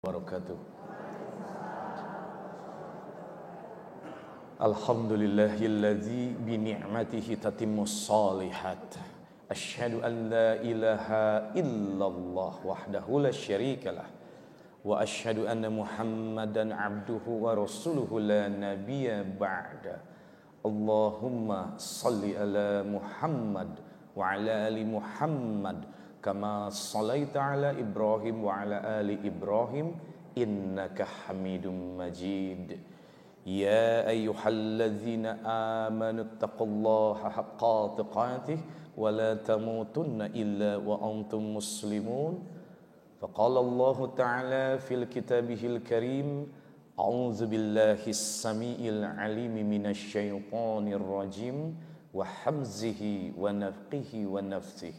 wabarakatuh. Alhamdulillahilladzi bi ni'matihi tatimmus shalihat. Asyhadu an la ilaha illallah wahdahu la syarikalah wa asyhadu anna Muhammadan abduhu wa rasuluhu la nabiyya ba'da. Allahumma salli ala Muhammad wa ala ali Muhammad kama sallaita ala Ibrahim wa ala ali Ibrahim innaka Hamidum Majid. Ya ayyuhalladzina amanu taqullaha haqqa tuqatih wa la tamutunna illa wa antum muslimun. Faqala Allah ta'ala fil kitabihil karim, a'udzu billahis samiil alim minasy syaithanir rajim wa hamzihi wa nafthihi wa nafthihi.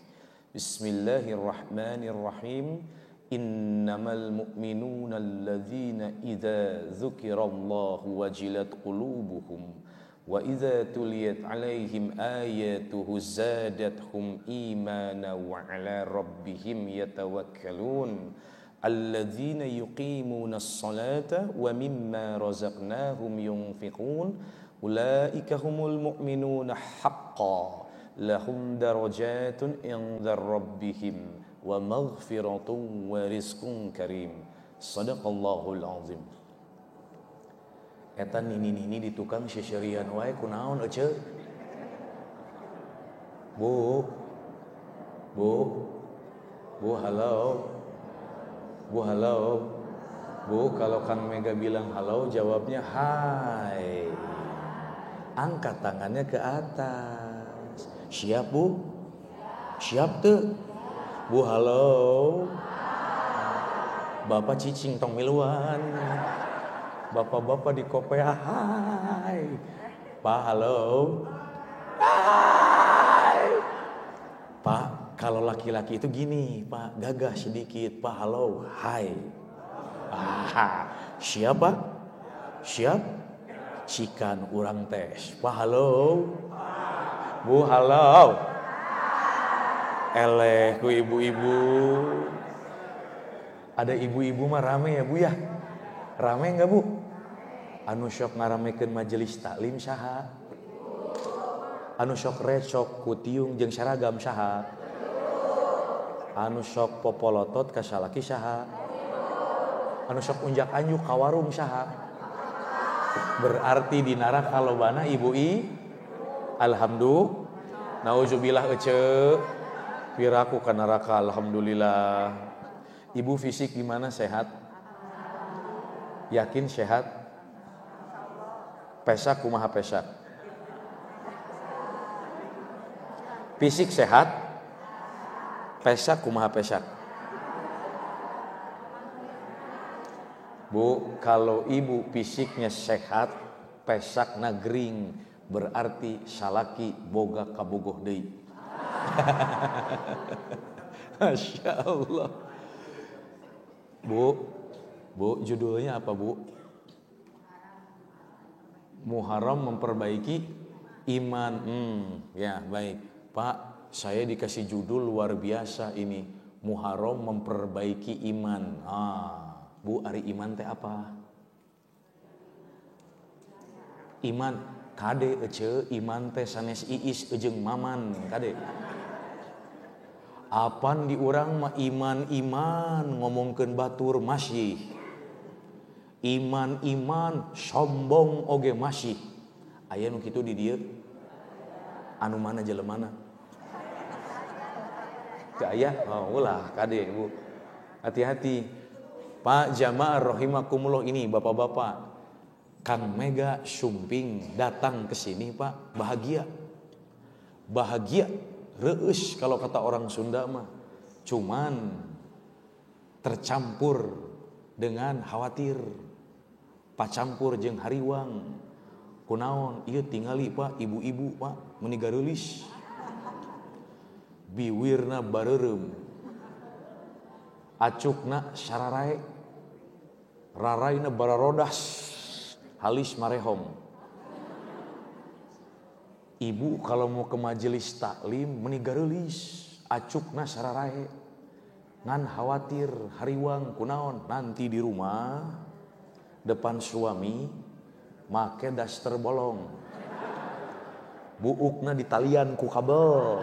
Bismillahirrahmanirrahim. Innamal mu'minuna alladzina idza dzukirallahu wajilat qulubuhum wa idza tuliyat 'alaihim ayatuhu zadatuhum imana wa 'ala rabbihim yatawakkalun alladzina yuqimunas salata wa mimma razaqnahum yunfiqun ulaika humul mu'minuna haqqan lahum darajatun 'inda rabbihim wa maghfiratun wa rizqun karim. Sadaqallahul azim. Eta nini di tukang seserian wae kunaon ece? Bu, halo. Bu, kalau Kang Mega bilang halo, jawabnya hai. Angkat tangannya ke atas. Siap, Bu? Siap tuh? Bu, halo. Bapak cicing tong miluan. Bapak-bapak di kopea, hai. Pak, halo. Hai. Pak, kalau laki-laki itu gini, Pak, gagah sedikit. Pak, halo, hai. Siap, Pak? Siap? Cikan urang tes. Pak, halo. Bu, halo. Eleh ku ibu-ibu. Ada ibu-ibu mah rame ya Bu ya? Rame enggak Bu? Anu sok ngaramekeun majelis taklim saha? Anu sok recok ku tiung jeung saragam saha? Anu sok popolotot ka salaki saha? Anu sok unjak-anjuk ka warung saha? Berarti di neraka lobana ibu-i. Alhamdulillah. Nauzubillah ece. Piraku ka neraka, alhamdulillah. Ibu fisik gimana, sehat? Yakin sehat? Pesak kumaha pesak? Fisik sehat? Pesak kumaha pesak? Bu, kalau ibu fisiknya sehat, pesak nagring, berarti salaki boga kabogoh deui. Masya Allah. Bu, judulnya apa Bu? Muharram memperbaiki iman. Ya baik Pak, saya dikasih judul luar biasa ini, Muharram memperbaiki iman. Bu, ari iman teh apa? Iman kade ece, iman teh sanes iis jeung maman kade. Apan di urang mah iman ngomongkeun batur masih. Iman sombong oge masih. Aya nu kitu di dieu. Anu mana jelemana? Teu aya? Ulah kade Bu. Hati-hati. Pak jamaah rahimakumullah, ini bapak-bapak. Kang Mega Sumping datang ke sini Pak, bahagia reus kalau kata orang Sunda mah, cuman tercampur dengan khawatir, pacampur jeung hariwang. Kunaon ieu tingali Pak, ibu-ibu Pak meuni gareulis, biwirna bareureum, acukna sararae, raraina bararodas, halis marehom. Ibu kalau mau ke majelis taklim meuni gareulis, acukna sararae. ngan khawatir hariwang kunaon nanti di rumah depan suami make daster bolong buukna ditalian ku kabel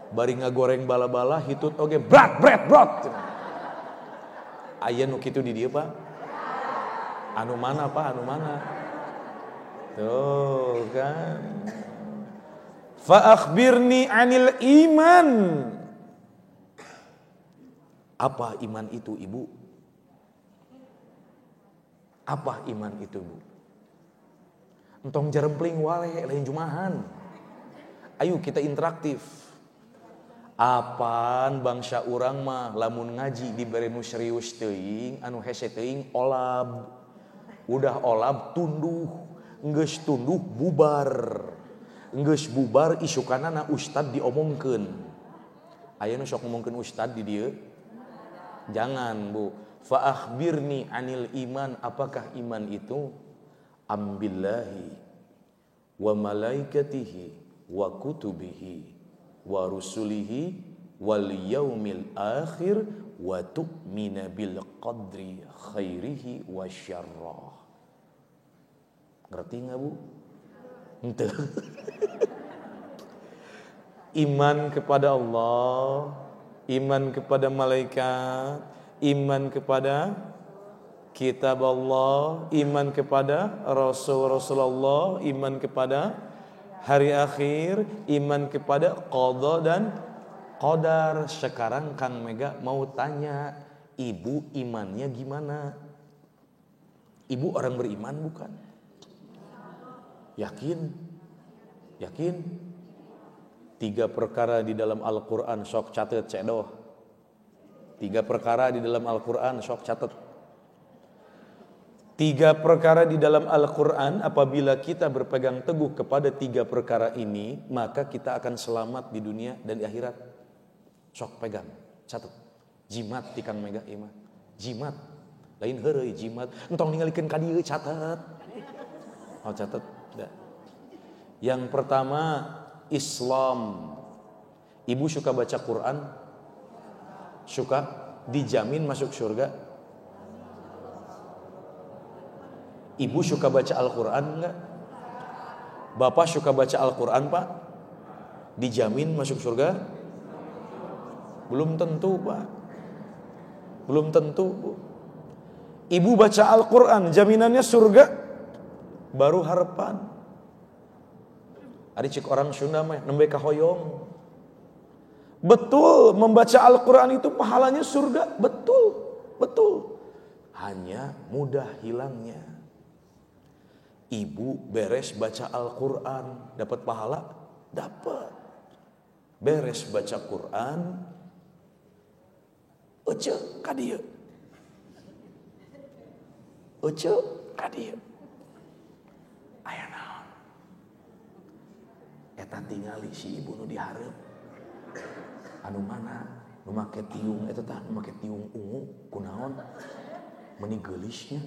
bari ngagoreng bala-bala hitut oge brat aya nu kitu di dieu Pak anu mana Pak anu mana tuh kan fa akhbirni anil iman. Apa iman itu ibu? Apa iman itu bu? Entong jarempling wale lain jumahan. Ayo kita interaktif. Apaan bangsa urang mah lamun ngaji dibere nu serius teuing anu hese teuing olab. Udah olab tunduh, geus tunduh bubar. Geus bubar isukanana ustad diomongkeun. Aya nu sok ngomongkeun ustad di dieu. Jangan bu. Fa akhbirni anil iman. Apakah iman itu? Ambillahi wa malaikatihi wa kutubihi wa rusulihi wal yaumil akhir wa tu'mina bil qadri khairihi wa syarrah. Ngerti gak bu? Ente. Iman kepada Allah, iman kepada malaikat, iman kepada kitab Allah, iman kepada Rasulullah, iman kepada hari akhir, iman kepada qada dan qadar. Sekarang Kang Mega mau tanya, ibu imannya gimana? Ibu orang beriman bukan? Yakin? Yakin? 3 perkara di dalam Al-Quran sok catet cedoh. 3 perkara di dalam Al-Quran sok catet. 3 perkara di dalam Al-Quran, apabila kita berpegang teguh kepada 3 perkara ini, maka kita akan selamat di dunia dan di akhirat. Sok pegang, catat. Jimat di Kang Mega iman. Jimat. Lain heureuy jimat. Entong ningalikeun ka dieu catat. Oh catat. Yang pertama Islam. Ibu suka baca Quran? Suka? Dijamin masuk surga? Ibu suka baca Al-Quran enggak? Bapak suka baca Al-Quran Pak? Dijamin masuk surga? Belum tentu Pak. Belum tentu Bu. Ibu baca Al-Quran jaminannya surga? Baru harapan. Ari cik orang Sunda mah nembe kahoyong. Betul, membaca Al-Quran itu pahalanya surga. Betul, betul. Hanya mudah hilangnya. Ibu beres baca Al-Quran dapat pahala? Dapat. Beres baca Quran ece ka dieu. Ece ka dieu. Aya naon? Eta tingali si ibu nu dihareup. Anu mana? Nu make tiung eta tah nu make tiung ungu kunaon? Meuni geulisnya.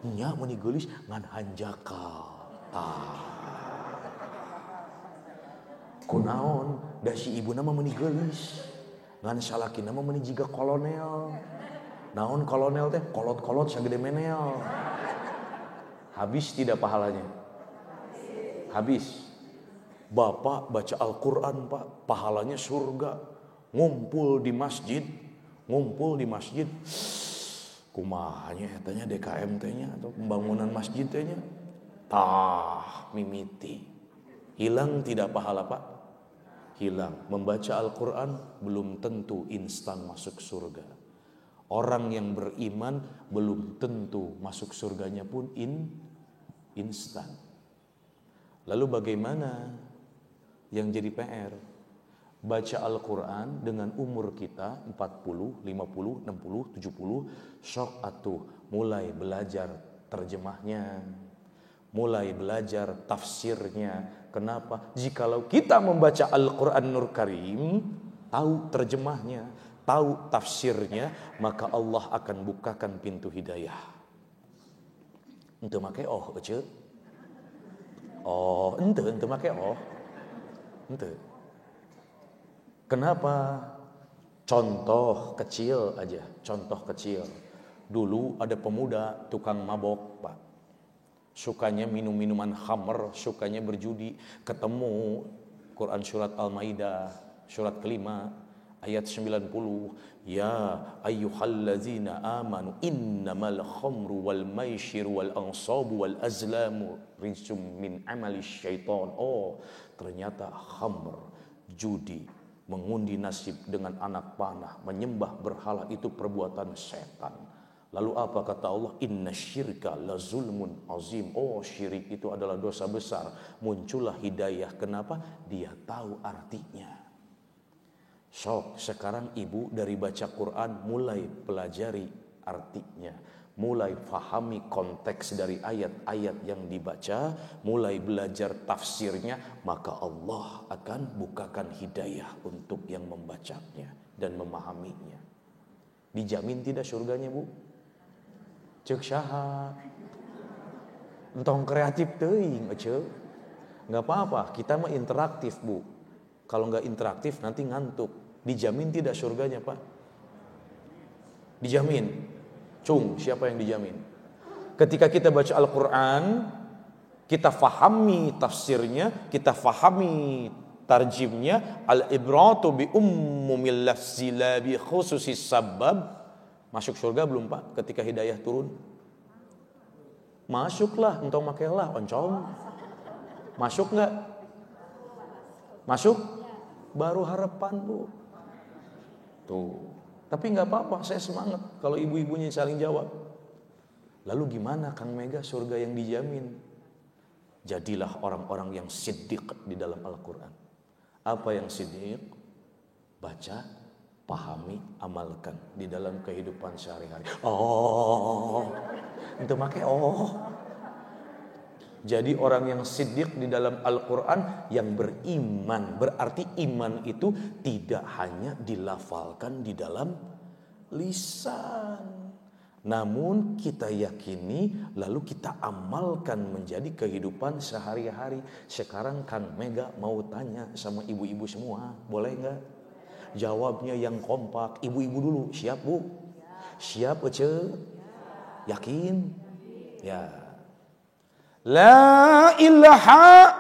Nya meuni geulis ngan hanjakal. Kunaon da si ibuna mah meuni geulis. Ngan salakina mah meuni jiga kolonel. Naon kolonel teh? Kolot-kolot sagede menel. Habis tidak pahalanya? Habis. Bapak baca Al-Quran Pak, pahalanya surga. Ngumpul di masjid. Kumahanya tanya DKM tanya atau pembangunan masjid tanya. Mimiti. Hilang tidak pahala Pak? Hilang. Membaca Al-Quran belum tentu instan masuk surga. Orang yang beriman belum tentu masuk surganya pun instan. Lalu bagaimana yang jadi PR? Baca Al-Quran dengan umur kita 40, 50, 60, 70. Sok atuh mulai belajar terjemahnya. Mulai belajar tafsirnya. Kenapa? Jikalau kita membaca Al-Quran Nur Karim, tahu terjemahnya, tahu tafsirnya, maka Allah akan bukakan pintu hidayah. Ente make ece? Ente make ente. Kenapa? Contoh kecil aja, contoh kecil. Dulu ada pemuda tukang mabok, Pak. Sukanya minum minuman khamr, sukanya berjudi. Ketemu Quran surat Al-Maidah, surat kelima, ayat 90. Ya ayyuhallazina amanu innamal khamru wal maishiru wal ansabu wal azlamu rijsum min amali syaitan. Oh, ternyata khamr, judi, mengundi nasib dengan anak panah, menyembah berhala itu perbuatan setan. Lalu apa kata Allah? Inna syirka la zulmun azim. Oh, syirik itu adalah dosa besar. Muncullah hidayah. Kenapa? Dia tahu artinya. Sok, sekarang ibu dari baca Quran mulai pelajari artinya, mulai fahami konteks dari ayat-ayat yang dibaca, mulai belajar tafsirnya, maka Allah akan bukakan hidayah untuk yang membacanya dan memahaminya. Dijamin tidak surganya, Bu? Cek syaha. Entong kreatif teuing, cek. Enggak apa-apa, kita mah interaktif, Bu. Kalau enggak interaktif nanti ngantuk. Dijamin tidak surganya, Pak? Dijamin. Cung, siapa yang dijamin? Ketika kita baca Al-Quran, kita fahami tafsirnya, kita fahami tarjimnya, al-ibratu bi ummumil lafzi la bi khususis sabab. Masuk surga belum, Pak? Ketika hidayah turun? Masuklah, entong makailah, oncom. Masuk enggak? Masuk? Baru harapan, Bu. Tuh. Tapi enggak apa-apa, saya semangat kalau ibu-ibunya saling jawab. Lalu gimana Kang Mega surga yang dijamin? Jadilah orang-orang yang siddiq di dalam Al-Quran. Apa yang siddiq? Baca, pahami, amalkan di dalam kehidupan sehari-hari. Oh, itu make Jadi orang yang siddiq di dalam Al-Quran yang beriman. Berarti iman itu tidak hanya dilafalkan di dalam lisan, namun kita yakini lalu kita amalkan menjadi kehidupan sehari-hari. Sekarang Kang Mega mau tanya sama ibu-ibu semua, boleh nggak? Jawabnya yang kompak. Ibu-ibu dulu, siap Bu? Siap Ece? Yakin? Ya. La ilaha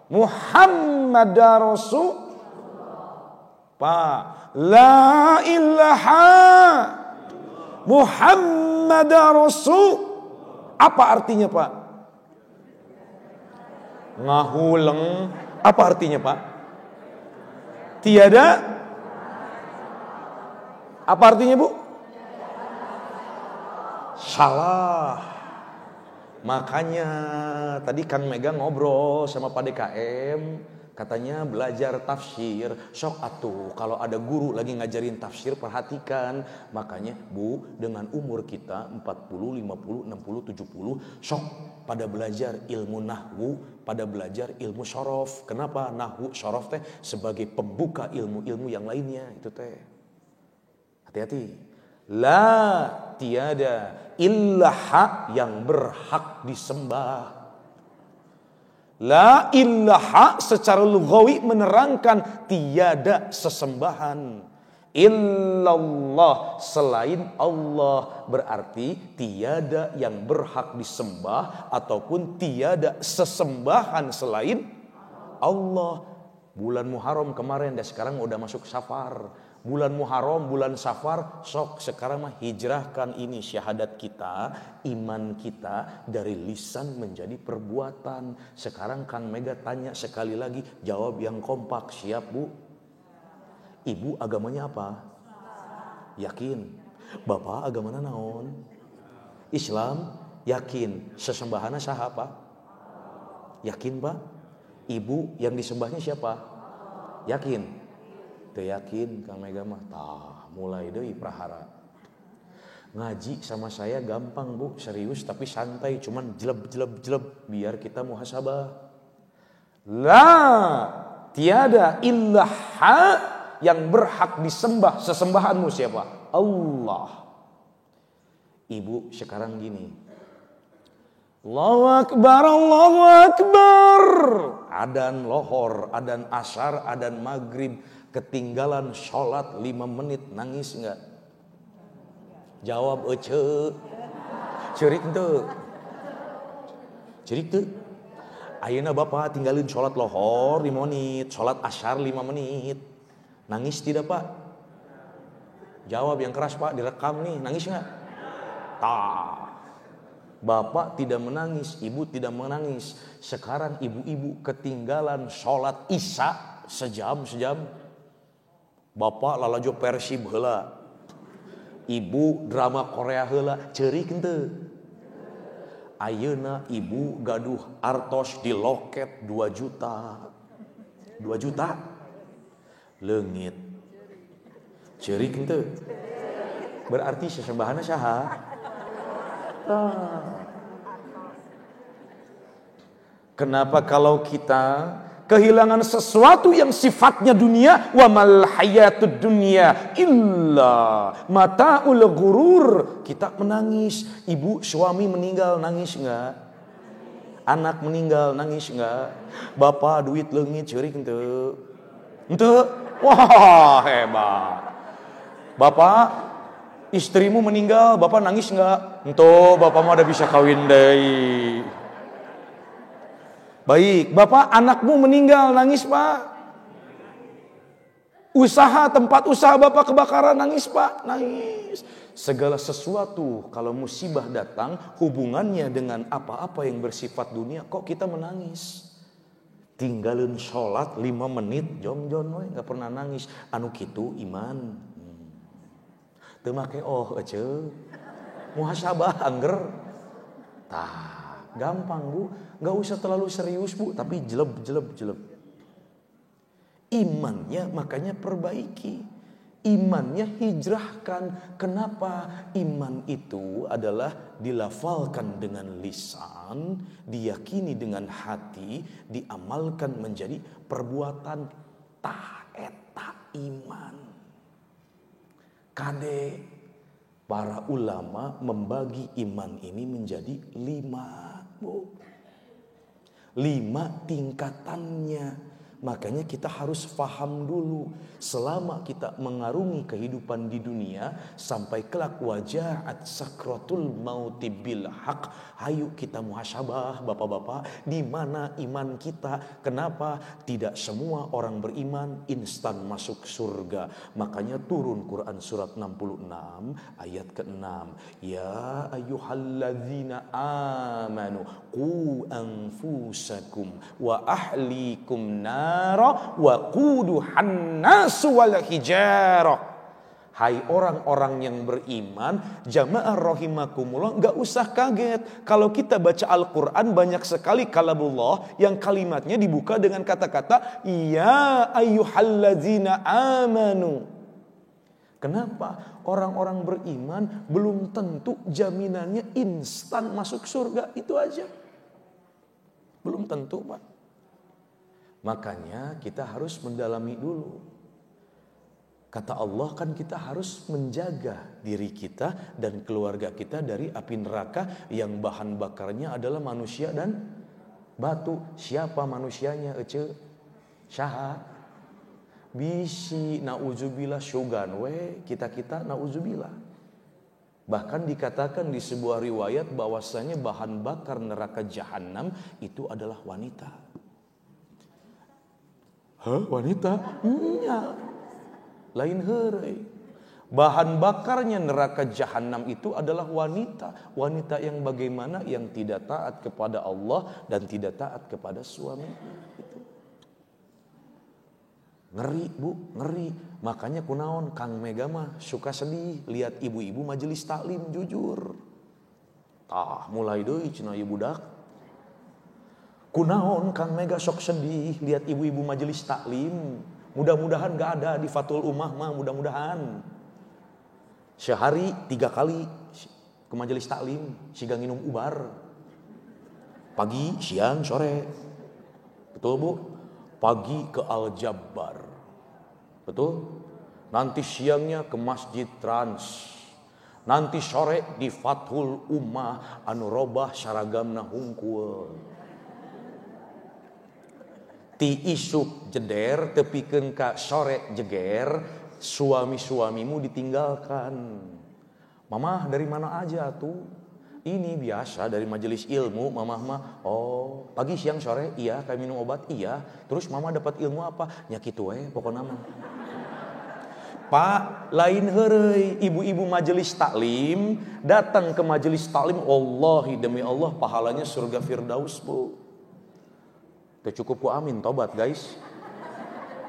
Muhammadar Rasul. Pak, la ilaha Muhammadar Rasul. Apa artinya, Pak? Ngahuleng. Apa artinya, Pak? Tiada. Apa artinya, Bu? Salah. Makanya tadi Kang Mega ngobrol sama Pak DKM, katanya belajar tafsir. Sok atuh kalau ada guru lagi ngajarin tafsir perhatikan. Makanya Bu, dengan umur kita 40, 50, 60, 70, sok pada belajar ilmu nahwu, pada belajar ilmu syaraf. Kenapa? Nahwu syaraf teh sebagai pembuka ilmu-ilmu yang lainnya itu teh. Hati-hati. La tiada illah yang berhak disembah. La ilaha secara lughawi menerangkan tiada sesembahan. Illallah selain Allah, berarti tiada yang berhak disembah ataupun tiada sesembahan selain Allah. Bulan Muharram kemarin dan sekarang udah masuk Safar. Bulan Muharram, bulan Safar, sok sekarang mah hijrahkan ini syahadat kita, iman kita dari lisan menjadi perbuatan. Sekarang Kang Mega tanya sekali lagi, jawab yang kompak. Siap Bu? Ibu agamanya apa? Yakin. Bapak agamanya naon? Islam. Yakin. Sesembahannya saha Pak? Yakin Pak? Ibu yang disembahnya siapa? Yakin. Teu yakin Kang Mega mah tah mulai deui prahara. Ngaji sama saya gampang Bu, serius tapi santai, cuman jeleb biar kita muhasabah. La tiada illah yang berhak disembah, sesembahanmu siapa? Allah. Ibu sekarang gini. Allahu Akbar, Allahu Akbar. Adan lohor, adan asar, adan maghrib. ketinggalan sholat 5 menit nangis enggak? Jawab ece. Cerik tuh. Cerik tuh. Ayeuna bapak tinggalin sholat lohor 5 menit, sholat asyar 5 menit. Nangis tidak pak? Jawab yang keras pak, direkam nih, nangis enggak? Tak. Bapak tidak menangis, ibu tidak menangis. Sekarang ibu-ibu ketinggalan sholat isya sejam. Bapak lalajo Persib heula. Ibu drama Korea heula, ceurik henteu. Ayeuna ibu gaduh artos di loket 2 juta. 2 juta. Leungit. Ceurik henteu. Berarti sesembahanna saha? Kenapa kalau kita kehilangan sesuatu yang sifatnya dunia, wa mal hayatud dunya illa mataul ghurur, kita menangis. Ibu suami meninggal nangis enggak? Anak meninggal nangis enggak? Bapak duit leungit ceurik henteu? Henteu? Wah, hebat. Bapak istrimu meninggal, bapak nangis enggak? Ento, bapak mah udah bisa kawin deui. Baik, bapak anakmu meninggal nangis pak? Usaha tempat usaha bapak kebakaran nangis pak? Nangis. Segala sesuatu kalau musibah datang hubungannya dengan apa-apa yang bersifat dunia kok kita menangis. Tinggalin sholat 5 menit jom-jom we nggak pernah nangis. Anu kitu iman. Teu make ece. Muhasabah angger. Tah, gampang bu, nggak usah terlalu serius bu, tapi jeleb. Imannya makanya perbaiki, imannya hijrahkan. Kenapa? Iman itu adalah dilafalkan dengan lisan, diyakini dengan hati, diamalkan menjadi perbuatan. Tah eta iman. Kade para ulama membagi iman ini menjadi 5, Bu. 5 tingkatannya. Makanya kita harus paham dulu. Selama kita mengarungi kehidupan di dunia sampai kelak wajahat sakratul mauti bil haq. Hayu kita muhasabah bapak-bapak, di mana iman kita? Kenapa tidak semua orang beriman instan masuk surga? Makanya turun Quran surat 66 ayat ke-6. Ya ayyuhalladzina amanu qu anfusakum wa ahlikum nara wa quduhan nasu wal hijarah. Hai orang-orang yang beriman, jamaah rahimakumullah, enggak usah kaget kalau kita baca Al-Qur'an banyak sekali kalamullah yang kalimatnya dibuka dengan kata-kata ya ayyuhalladzina amanu. Kenapa? Orang-orang beriman belum tentu jaminannya instan masuk surga, itu aja. Belum tentu, Pak. Makanya kita harus mendalami dulu. Kata Allah kan kita harus menjaga diri kita dan keluarga kita dari api neraka yang bahan bakarnya adalah manusia dan batu. Siapa manusianya? Ece? Syaha? Bisi nauzubillah syugan we kita nauzubillah. Bahkan dikatakan di sebuah riwayat bahwasanya bahan bakar neraka jahanam itu adalah wanita. Hah, wanita? Iya. Lain heureuy. Bahan bakarnya neraka jahanam itu adalah wanita. Wanita yang bagaimana? Yang tidak taat kepada Allah dan tidak taat kepada suami. Itu. Ngeri bu, ngeri. Makanya kunaon Kang Mega mah suka sedih lihat ibu-ibu majelis taklim jujur. Tah mulai deui cenah ieu budak. Kunaon Kang Mega sok sedih lihat ibu-ibu majelis taklim. Mudah-mudahan gak ada di Fathul Ummah mah, mudah-mudahan. Sehari 3 kali ke majelis taklim, siga nginum ubar. Pagi, siang, sore. Betul bu? Pagi ke Al-Jabbar. Betul? Nanti siangnya ke Masjid Trans. Nanti sore di Fathul Ummah anu robah saragamna hungkul. Ti isuk jeder tepikeun ka sore jeger, suami-suamimu ditinggalkan. Mamah dari mana aja tuh? Ini biasa dari majelis ilmu. Mamah mah, oh pagi siang sore iya kayak minum obat iya. Terus mama dapat ilmu apa? Nya kitu we pokona mah. Pak, lain heureuy ibu-ibu majelis taklim datang ke majelis taklim, wallahi demi Allah pahalanya surga Firdaus, Bu. Teu cukup ku amin tobat, guys.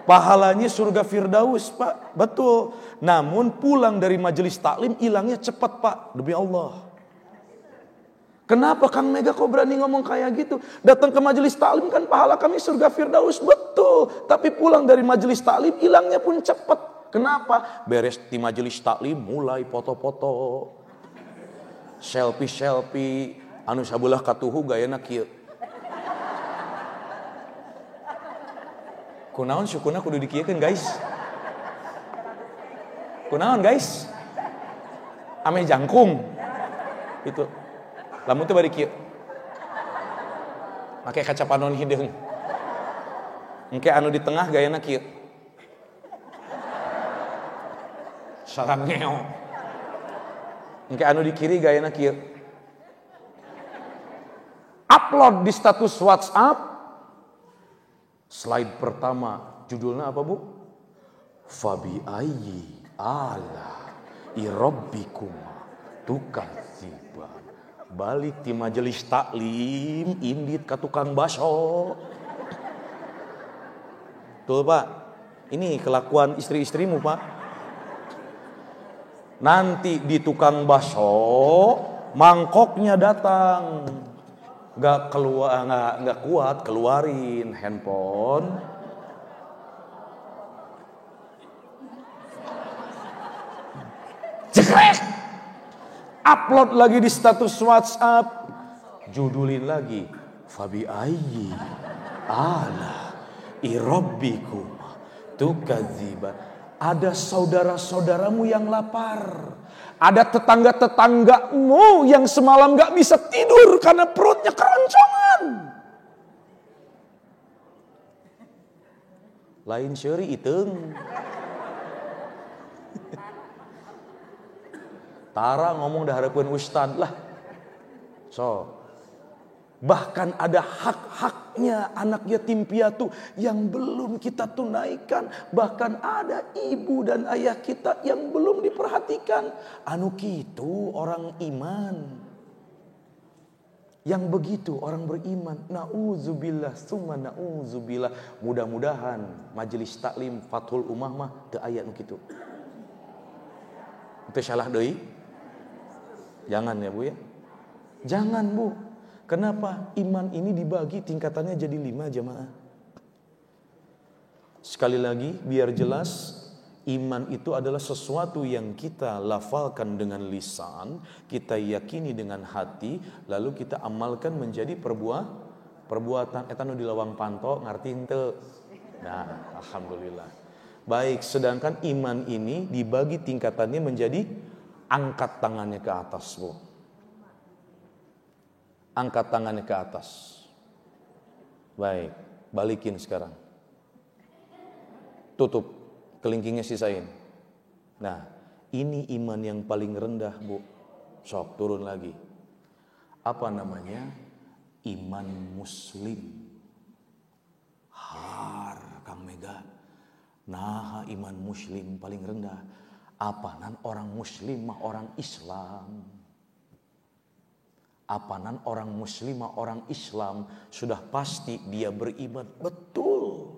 Pahalanya surga Firdaus, Pak. Betul. Namun pulang dari majelis taklim hilangnya cepat, Pak. Demi Allah. Kenapa Kang Mega kok berani ngomong kayak gitu? Datang ke majelis taklim kan pahala kami surga Firdaus. Betul. Tapi pulang dari majelis taklim hilangnya pun cepat. Kenapa? Beres di majelis taklim mulai foto-foto. Selfie-selfie. Anu sabelah katuhu gayana kieu. Kunaon sukuna kudu dikiekeun, guys. Kunaon, guys? Ame jangkung. Itu. Lamun teh bari kieu. Make kaca panon hideung. Engke anu di tengah gayana kieu. Sarang ngeo. Engke anu di kiri gayana kieu. Upload di status WhatsApp. Slide pertama judulnya apa, Bu? Fabi ayyi ala irabbikum tukadziban. Balik di majelis taklim, indit ka tukang baso. Tuh, Pak. Ini kelakuan istri-istrimu, Pak. Nanti di tukang baso, mangkoknya datang. Nggak kuat keluarin handphone. Jekrek. Upload lagi di status WhatsApp. Judulin lagi. Fabi ayyi ala irabbikum tukadziban. Ada saudara-saudaramu yang lapar. Ada tetangga-tetanggamu yang semalam gak bisa tidur karena perutnya keroncongan. Lain seuri iteung. Tara ngomong dah hareupeun ustad lah. So, bahkan ada hak-haknya anak yatim piatu yang belum kita tunaikan. Bahkan ada ibu dan ayah kita yang belum diperhatikan. Anu kitu orang iman. Yang begitu orang beriman. Na'udzubillah summa na'udzubillah. Mudah-mudahan majelis taklim Fathul Ummah mah teu aya nu kitu. Teu salah deui. Jangan ya, Bu ya. Jangan, Bu. Kenapa? Iman ini dibagi tingkatannya jadi 5 jamaah. Sekali lagi biar jelas, iman itu adalah sesuatu yang kita lafalkan dengan lisan, kita yakini dengan hati, lalu kita amalkan menjadi perbuatan. Eta nu di lawang panto ngarti henteu. Nah, alhamdulillah. Baik, sedangkan iman ini dibagi tingkatannya menjadi angkat tangannya ke atas, Bu. Angkat tangannya ke atas. Baik, balikin sekarang. Tutup, kelingkingnya sisain. Nah, ini iman yang paling rendah, Bu. Sok, turun lagi. Apa namanya? Iman muslim. Har, Kang Mega. Nah, iman muslim paling rendah. Apanan orang muslim mah orang Islam. Apanan orang muslim mah orang Islam. Sudah pasti dia beriman. Betul.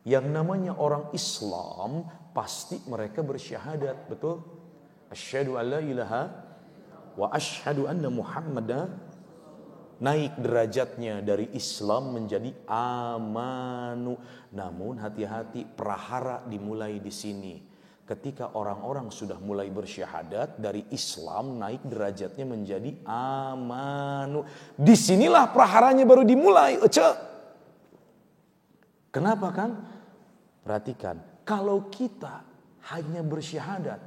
Yang namanya orang Islam pasti mereka bersyahadat. Betul. Asyhadu an la ilaha wa asyhadu anna Muhammadan. Naik derajatnya dari Islam menjadi amanu. Namun hati-hati, prahara dimulai di sini. Ketika orang-orang sudah mulai bersyahadat, dari Islam naik derajatnya menjadi amanu. Disinilah praharanya baru dimulai. Kenapa, Kang? Perhatikan, kalau kita hanya bersyahadat,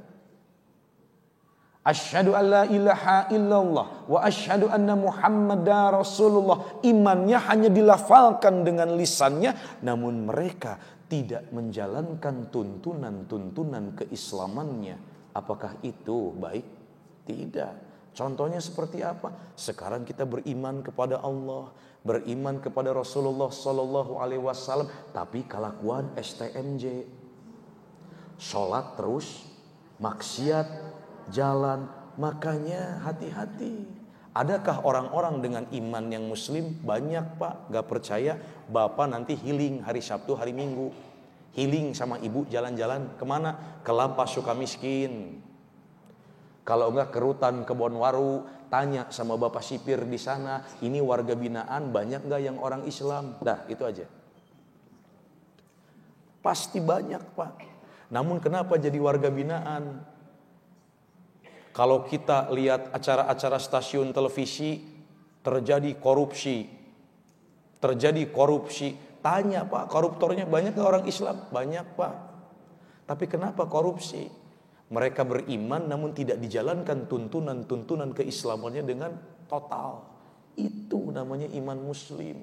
Asyhadu an la ilaha illallah wa asyhadu anna Muhammadar Rasulullah. Imannya hanya dilafalkan dengan lisannya, namun mereka tidak menjalankan tuntunan-tuntunan keislamannya. Apakah itu baik? Tidak. Contohnya seperti apa? Sekarang kita beriman kepada Allah, beriman kepada Rasulullah sallallahu alaihi wasallam, tapi kelakuan STMJ. Sholat terus, maksiat jalan. Makanya hati-hati. Adakah orang-orang dengan iman yang muslim? Banyak pak. Gak percaya bapak nanti healing hari Sabtu hari Minggu, healing sama ibu jalan-jalan kemana? Ke Lapas Sukamiskin. Kalau enggak ke Rutan Kebonwaru, tanya sama bapak sipir di sana, ini warga binaan banyak enggak yang orang Islam? Dah itu aja. Pasti banyak pak. Namun kenapa jadi warga binaan? Kalau kita lihat acara-acara stasiun televisi, terjadi korupsi. Tanya pak, koruptornya banyak ke orang Islam? Banyak pak. Tapi kenapa korupsi? Mereka beriman namun tidak dijalankan tuntunan-tuntunan keislamannya dengan total. Itu namanya iman muslim.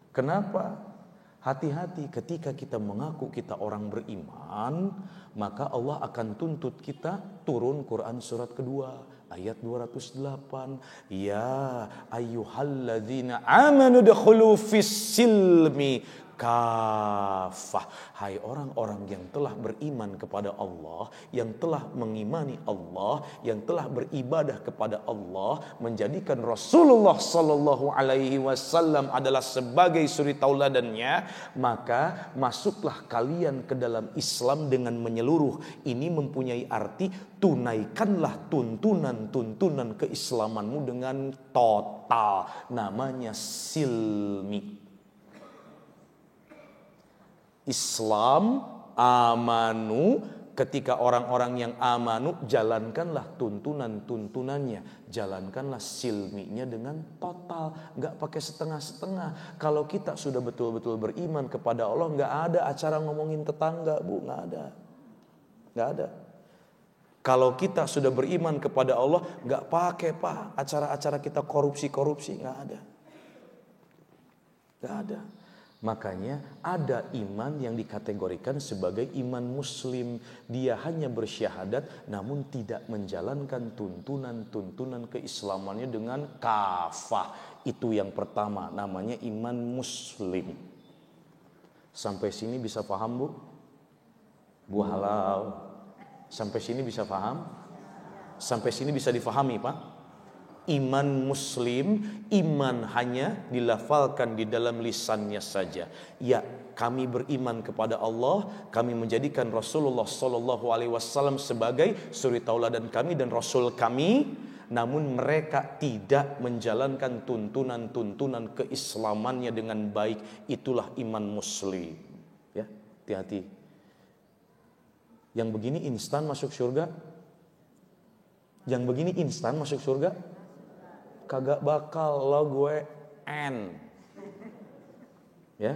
Kenapa? Hati-hati ketika kita mengaku kita orang beriman, maka Allah akan tuntut kita turun Quran surat kedua ayat 208. Ya ayyuhalladzina amanu dkhulu fis-silmi kafah. Hai orang-orang yang telah beriman kepada Allah, yang telah mengimani Allah, yang telah beribadah kepada Allah, menjadikan Rasulullah sallallahu alaihi wasallam adalah sebagai suri tauladannya, maka masuklah kalian ke dalam Islam dengan menyeluruh. Ini mempunyai arti tunaikanlah tuntunan-tuntunan keislamanmu dengan total. Namanya silmi. Islam amanu, ketika orang-orang yang amanu jalankanlah tuntunan-tuntunannya, jalankanlah silminya dengan total, nggak pakai setengah-setengah. Kalau kita sudah betul-betul beriman kepada Allah, nggak ada acara ngomongin tetangga bu, nggak ada. Kalau kita sudah beriman kepada Allah, nggak pakai pak acara-acara kita korupsi, nggak ada. Makanya ada iman yang dikategorikan sebagai iman muslim. Dia hanya bersyahadat namun tidak menjalankan tuntunan-tuntunan keislamannya dengan kafah. Itu yang pertama, namanya iman muslim. Sampai sini bisa paham bu? Bu halal. Sampai sini bisa paham? Sampai sini bisa difahami pak? Iman muslim, iman hanya dilafalkan di dalam lisannya saja. Ya, kami beriman kepada Allah, kami menjadikan Rasulullah sallallahu alaihi wasallam sebagai suri tauladan kami dan rasul kami, namun mereka tidak menjalankan tuntunan-tuntunan keislamannya dengan baik. Itulah iman muslim. Ya, hati-hati. Yang begini instan masuk surga? Yang begini instan masuk surga? Kagak bakal lo gue N. Ya.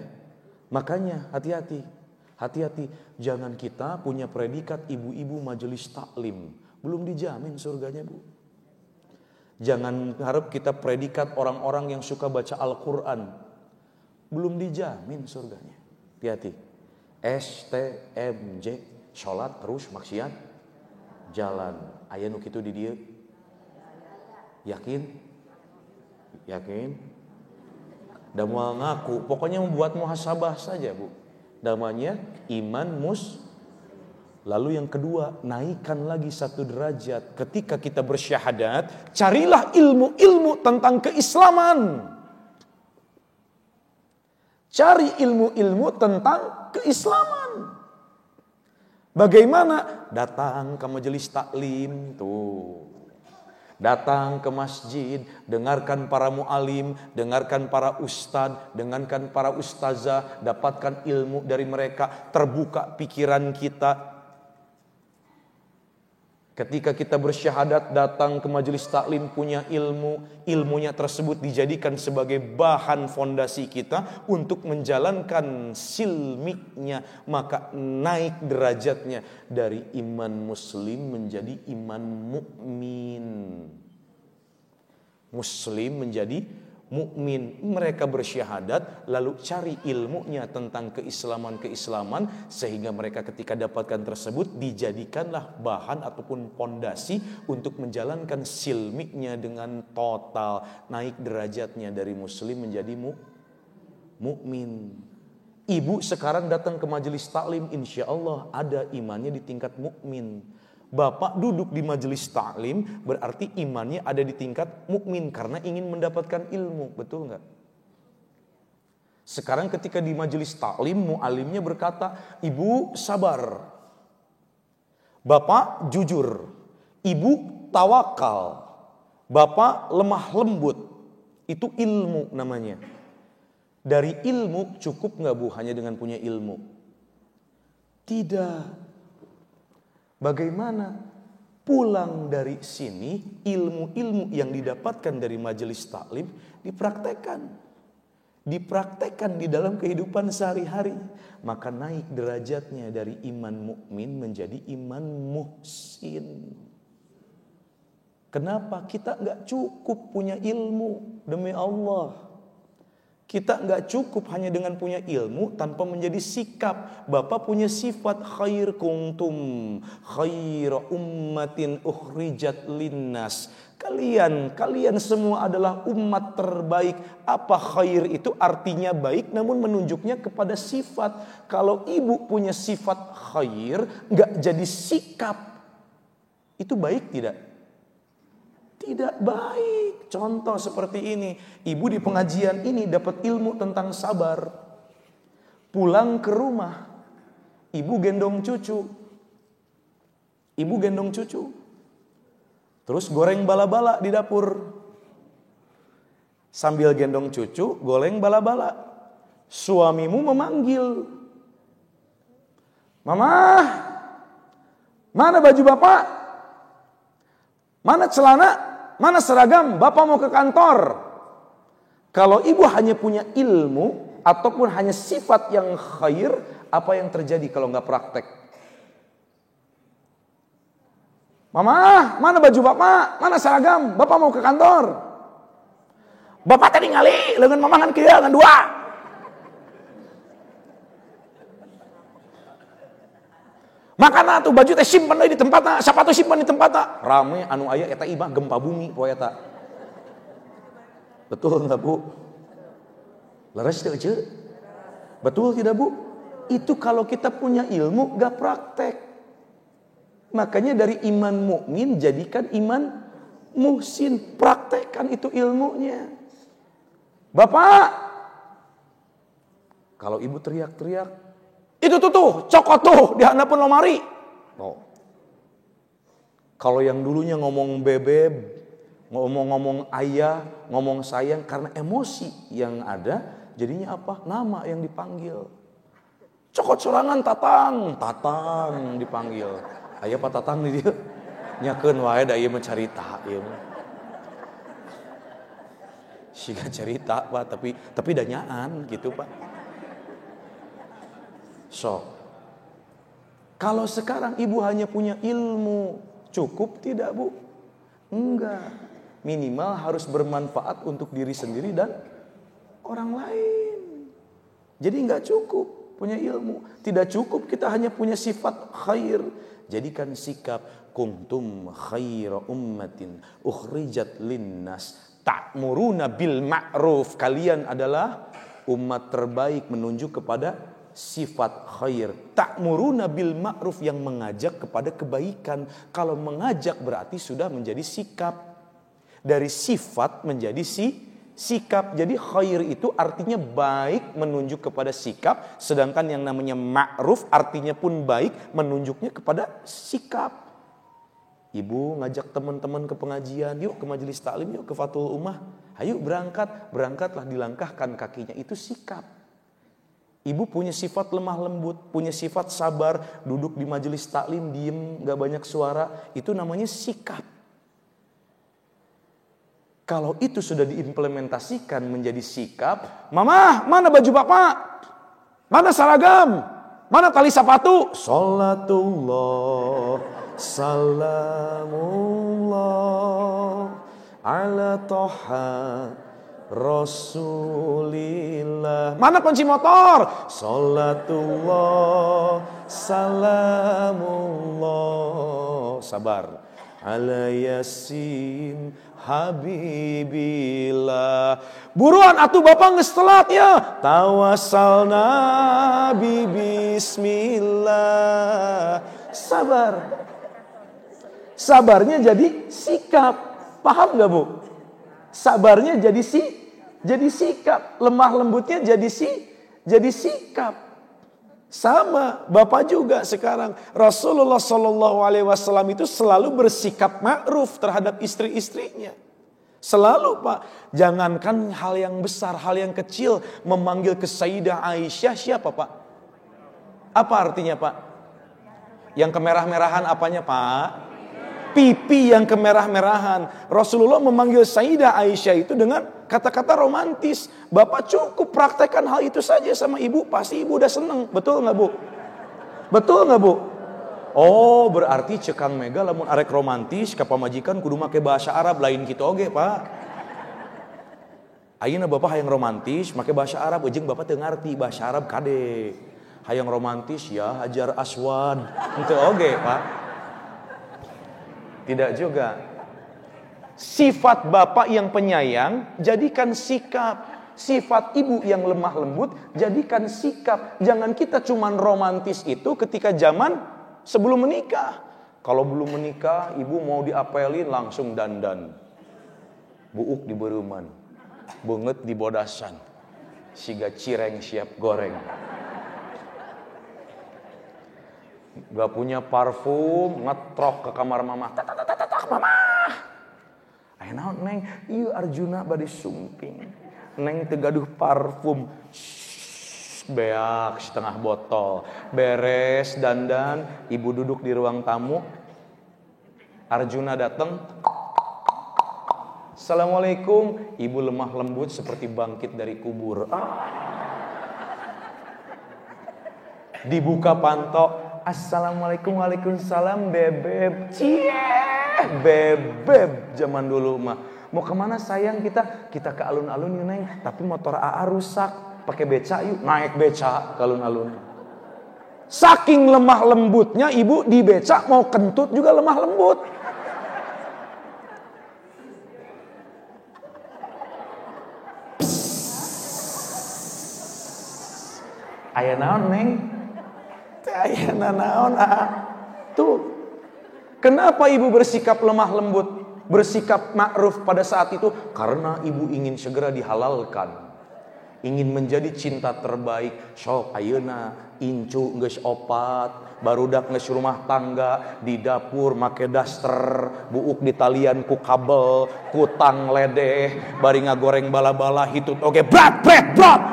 Makanya hati-hati. Jangan kita punya predikat ibu-ibu majelis taklim, belum dijamin surganya bu. Jangan harap kita predikat orang-orang yang suka baca Al-Quran, belum dijamin surganya. Hati-hati. STMJ, sholat terus maksiat jalan. Aya nu kitu di dieu. Yakin? Dan mau ngaku, pokoknya membuat muhasabah saja bu. Namanya iman Lalu yang kedua, naikkan lagi satu derajat. Ketika kita bersyahadat, carilah ilmu-ilmu tentang keislaman. Cari ilmu-ilmu tentang keislaman. Bagaimana? Datang ke majelis taklim tuh. Datang ke masjid, dengarkan para mu'alim, dengarkan para ustad, dengarkan para ustazah, dapatkan ilmu dari mereka, terbuka pikiran kita. Ketika kita bersyahadat datang ke majelis taklim punya ilmu, ilmunya tersebut dijadikan sebagai bahan fondasi kita untuk menjalankan silmiknya, maka naik derajatnya dari iman muslim menjadi iman mukmin. Muslim menjadi mukmin. Mereka bersyahadat lalu cari ilmunya tentang keislaman sehingga mereka ketika dapatkan tersebut dijadikanlah bahan ataupun pondasi untuk menjalankan silmiknya dengan total, naik derajatnya dari muslim menjadi mukmin. Ibu sekarang datang ke majelis taklim, insya Allah ada imannya di tingkat mukmin. Bapak duduk di majelis taklim berarti imannya ada di tingkat mukmin karena ingin mendapatkan ilmu, betul nggak? Sekarang ketika di majelis taklim mualimnya berkata, ibu sabar, bapak jujur, ibu tawakal, bapak lemah lembut, itu ilmu namanya. Dari ilmu cukup nggak bu hanya dengan punya ilmu? Tidak. Bagaimana pulang dari sini ilmu-ilmu yang didapatkan dari majelis taklim dipraktekkan di dalam kehidupan sehari-hari, maka naik derajatnya dari iman mukmin menjadi iman muhsin. Kenapa kita nggak cukup punya ilmu? Demi Allah, kita nggak cukup hanya dengan punya ilmu tanpa menjadi sikap. Bapak punya sifat khair kuntum khaira ummatin ukhrijat linnas. Kalian semua adalah umat terbaik. Apa khair itu? Artinya baik namun menunjuknya kepada sifat. Kalau ibu punya sifat khair nggak jadi sikap, itu baik tidak? Tidak baik. Contoh seperti ini, ibu di pengajian ini dapat ilmu tentang sabar. Pulang ke rumah, ibu gendong cucu. Terus goreng bala-bala di dapur. Sambil gendong cucu, goreng bala-bala. Suamimu memanggil, "Mama, mana baju bapak? Mana celana? Mana seragam? Bapak mau ke kantor." Kalau ibu hanya punya ilmu ataupun hanya sifat yang khair, apa yang terjadi kalau nggak praktek? "Mama, mana baju bapak? Mana seragam? Bapak mau ke kantor." "Bapak tadi ngali, lengan mama kan kira dengan dua." "Makana tuh baju teh simpen di tempatna, sepatu simpen di tempatna." Rame anu aya eta imah gempa bumi poe eta. Betul enggak bu? Leres teu ce? Betul tidak bu? Itu kalau kita punya ilmu enggak praktek. Makanya dari iman mukmin jadikan iman muhsin, praktekkan itu ilmunya. "Bapak," kalau ibu teriak-teriak, "Itu tuh, cokot tuh di handapun lemari." Oh. Kalau yang dulunya ngomong bebeb, ngomong ayah, ngomong sayang karena emosi yang ada, jadinya apa? Nama yang dipanggil. "Cokot sorangan Tatang dipanggil. Aya Pak Tatang di dia. Nyakeun wae da ieu mah carita ieu mah. Siga cerita Pak, tapi danyaan gitu Pak. So, kalau sekarang ibu hanya punya ilmu, cukup tidak bu? Enggak. Minimal harus bermanfaat untuk diri sendiri dan orang lain. Jadi enggak cukup punya ilmu. Tidak cukup kita hanya punya sifat khair. Jadikan sikap kuntum khaira ummatin ukhrijat linnas ta'muruna bil ma'ruf. Kalian adalah umat terbaik menunjuk kepada sifat khair. Ta'muruna bil ma'ruf yang mengajak kepada kebaikan. Kalau mengajak berarti sudah menjadi sikap. Dari sifat menjadi sikap. Jadi khair itu artinya baik menunjuk kepada sikap. Sedangkan yang namanya ma'ruf artinya pun baik menunjuknya kepada sikap. Ibu ngajak teman-teman ke pengajian, yuk ke majelis taklim, yuk ke Fathul Ummah. Ayo berangkatlah dilangkahkan kakinya, itu sikap. Ibu punya sifat lemah lembut, punya sifat sabar, duduk di majelis taklim diem, gak banyak suara, itu namanya sikap. Kalau itu sudah diimplementasikan menjadi sikap, Mama, mana baju bapak? Mana seragam? Mana tali sepatu? Salatullah, salamullah, ala toha Rasulillah. Mana kunci motor? Salatullah, salamullah. Sabar. Ala yasin habibillah. Buruan atuh bapak geus telat ya. Tawassalna bi bismillah. Sabar. Sabarnya jadi sikap. Paham gak bu? Sabarnya jadi sikap, lemah lembutnya jadi sikap. Sama, Bapak juga sekarang. Rasulullah SAW itu selalu bersikap ma'ruf terhadap istri-istrinya. Selalu Pak, jangankan hal yang besar, hal yang kecil, memanggil ke Sayyidah Aisyah siapa Pak? Apa artinya Pak? Yang kemerah-merahan apanya Pak? Pipi yang kemerah-merahan. Rasulullah memanggil Sayyidah Aisyah itu dengan kata-kata romantis. Bapak cukup praktekkan hal itu saja sama ibu, pasti ibu udah seneng. Betul gak bu? Betul gak bu? Oh berarti cekang mega lamun arek romantis ke pamajikan kudu make bahasa Arab lain gitu oge Pak. Ayeuna bapak hayang romantis make bahasa Arab ujung bapak teu ngarti bahasa Arab kade. Hayang romantis ya Hajar Aswad. Henteu oge Pak. Tidak juga. Sifat bapak yang penyayang, jadikan sikap. Sifat ibu yang lemah lembut, jadikan sikap. Jangan kita cuman romantis itu ketika zaman sebelum menikah. Kalau belum menikah, ibu mau diapelin langsung dandan. Buuk di beruman, bunget di bodasan. Siga cireng siap goreng. Gak punya parfum, ngetrok ke kamar mama. Tak mama. Ayo naon neng, ieu Arjuna bade sumping. Neng teu gaduh parfum. Beak setengah botol. Beres dandan, ibu duduk di ruang tamu. Arjuna datang. Assalamualaikum, ibu lemah lembut seperti bangkit dari kubur. Dibuka pantok. Assalamualaikum, waalaikumsalam bebeb. Cie, bebeb zaman dulu mah. Mau kemana sayang kita? Kita ke alun-alun yuk neng. Tapi motor AA rusak. Pakai beca yuk. Naik beca ke alun-alun. Saking lemah lembutnya ibu di beca mau kentut juga lemah lembut. Aya naon neng? Ayana naon tuh. Kenapa ibu bersikap lemah lembut, bersikap ma'ruf pada saat itu? Karena ibu ingin segera dihalalkan, ingin menjadi cinta terbaik. Sok ayeuna incu geus opat, barudak geus rumah tangga, di dapur make daster, buuk di talian ku kabel, kutang ledeh, bari ngagoreng bala-bala hitut oge brat brat brat.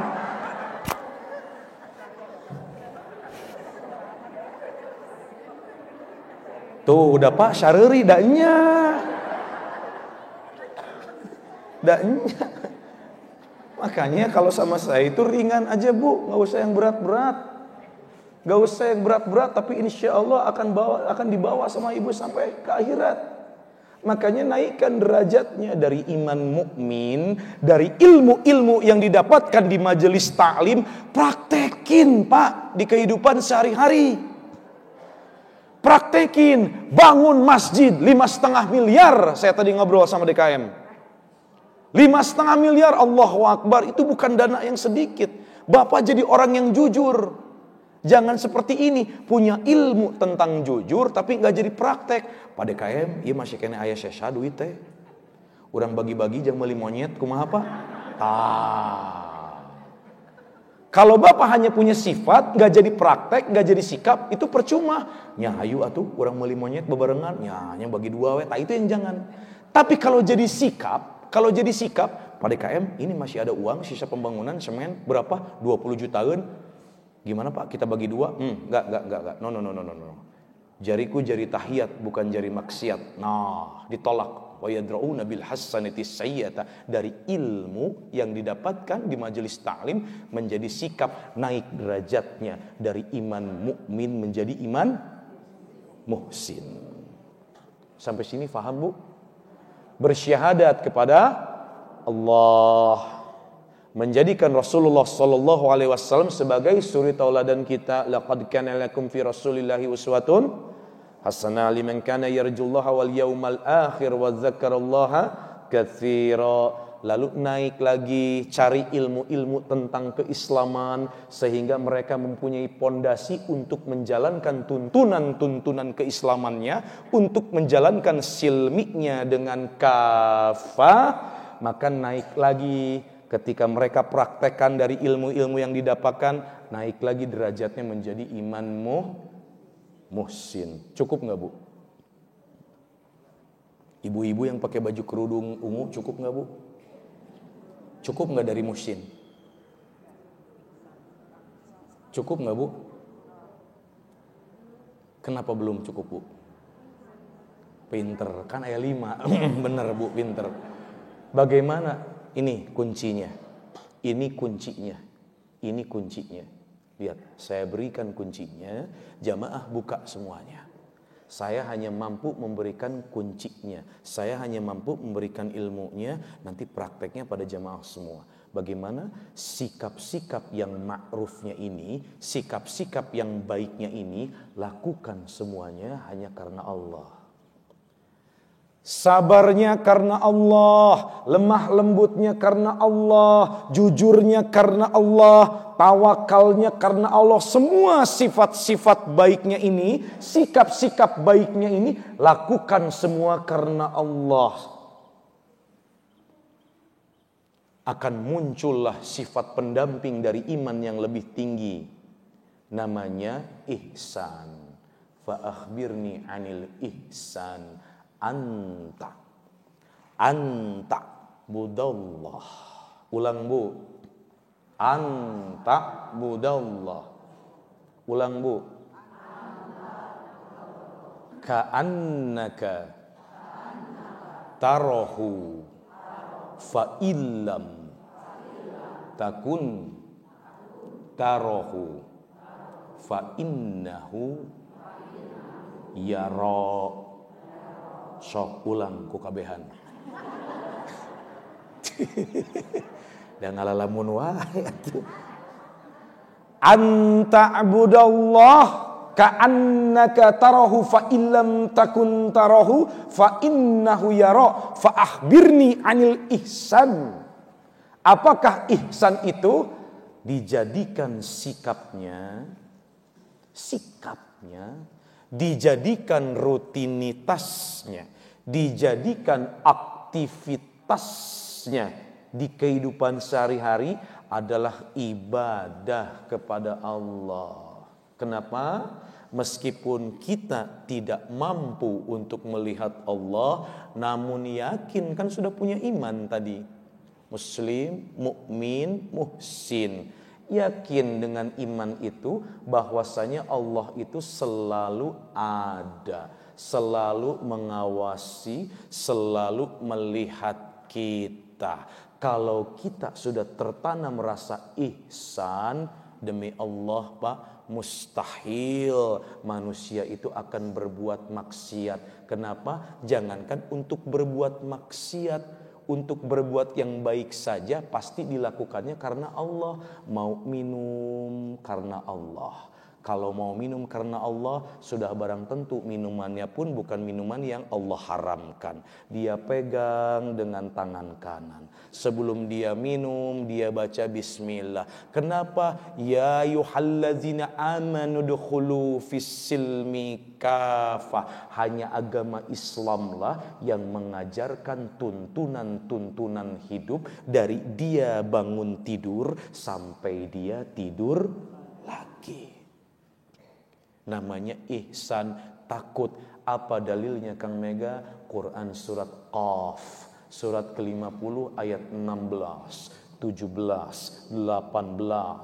Tuh udah Pak syareri daknya. Makanya kalau sama saya itu ringan aja bu, nggak usah yang berat-berat, nggak usah yang berat-berat. Tapi insya Allah akan dibawa sama ibu sampai ke akhirat. Makanya naikkan derajatnya dari iman mukmin, dari ilmu-ilmu yang didapatkan di majelis taklim, praktekin Pak di kehidupan sehari-hari. Praktekin, bangun masjid 5,5 miliar. Saya tadi ngobrol sama DKM. 5,5 miliar, Allahu Akbar. Itu bukan dana yang sedikit. Bapak jadi orang yang jujur. Jangan seperti ini, punya ilmu tentang jujur tapi gak jadi praktek. Pak DKM, iya masih kena ayah sesa duit teh. Urang bagi-bagi jang beli monyet, kumaha Pak? Kalau bapak hanya punya sifat, gak jadi praktek, gak jadi sikap, itu percuma. Nya hayu atuh, orang meuli monyet bebarengan, nya bagi dua we, itu yang jangan. Tapi kalau jadi sikap, Pak DKM, ini masih ada uang sisa pembangunan semen berapa? 20 jutaan. Gimana Pak? Kita bagi dua? Enggak. No. Jariku jari tahiyat, bukan jari maksiat. Nah, ditolak. Wa yadra'una bil hasanati sayyi'ata. Dari ilmu yang didapatkan di majelis ta'lim menjadi sikap naik derajatnya dari iman mukmin menjadi iman muhsin. Sampai sini paham Bu? Bersyahadat kepada Allah, menjadikan Rasulullah sallallahu alaihi wasallam sebagai suri tauladan kita. Laqad kana lakum fi Rasulillahi uswatun hasanah liman kana yarjullaha wal yaumal akhir wa dzakarallaha katsira. Lalu naik lagi cari ilmu-ilmu tentang keislaman sehingga mereka mempunyai pondasi untuk menjalankan tuntunan-tuntunan keislamannya, untuk menjalankan silminya dengan kafah. Maka naik lagi ketika mereka praktekkan dari ilmu-ilmu yang didapatkan, naik lagi derajatnya menjadi iman muhsin. Cukup nggak Bu? Ibu-ibu yang pakai baju kerudung ungu cukup nggak Bu? Cukup nggak dari muhsin? Cukup nggak Bu? Kenapa belum cukup Bu? Pinter, kan ayat 5. Bener Bu, pinter. Bagaimana? Ini kuncinya. Ini kuncinya. Ini kuncinya. Lihat, saya berikan kuncinya, jamaah buka semuanya. Saya hanya mampu memberikan kuncinya. Saya hanya mampu memberikan ilmunya, nanti prakteknya pada jamaah semua. Bagaimana sikap-sikap yang ma'rufnya ini, sikap-sikap yang baiknya ini, lakukan semuanya hanya karena Allah. Sabarnya karena Allah, lemah lembutnya karena Allah, jujurnya karena Allah, tawakalnya karena Allah. Semua sifat-sifat baiknya ini, sikap-sikap baiknya ini, lakukan semua karena Allah. Akan muncullah sifat pendamping dari iman yang lebih tinggi. Namanya ihsan. Fa akhbirni anil ihsan. Anta budallah. Ulang Bu. Anta budallah. Ulang Bu. Ka'annaka tarahu fa illam takun tarahu fa innahu yara. Sok ulang ku kabehan. Dan ngalalamun wae atuh. Anta abudallah ka'annaka tarahu fa illam takun tarahu fa innahu yara fa akhbirni anil ihsan. Apakah ihsan itu? Dijadikan sikapnya, dijadikan rutinitasnya, dijadikan aktivitasnya di kehidupan sehari-hari adalah ibadah kepada Allah. Kenapa? Meskipun kita tidak mampu untuk melihat Allah, namun yakin, kan sudah punya iman tadi. Muslim, mukmin, muhsin. Yakin dengan iman itu bahwasanya Allah itu selalu ada, selalu mengawasi, selalu melihat kita. Kalau kita sudah tertanam rasa ihsan, demi Allah Pak, mustahil manusia itu akan berbuat maksiat. Kenapa? Jangankan untuk berbuat maksiat, untuk berbuat yang baik saja pasti dilakukannya karena Allah. Mau minum karena Allah. Kalau mau minum karena Allah, sudah barang tentu minumannya pun bukan minuman yang Allah haramkan. Dia pegang dengan tangan kanan. Sebelum dia minum, dia baca bismillah. Kenapa? Ya ayyuhallazina amanu dukhulu fis-silmi kafah. Hanya agama Islamlah yang mengajarkan tuntunan-tuntunan hidup dari dia bangun tidur sampai dia tidur lagi. Namanya ihsan, takut. Apa dalilnya Kang Mega? Quran surat Qaf, surat ke-50 ayat 16. 17, 18,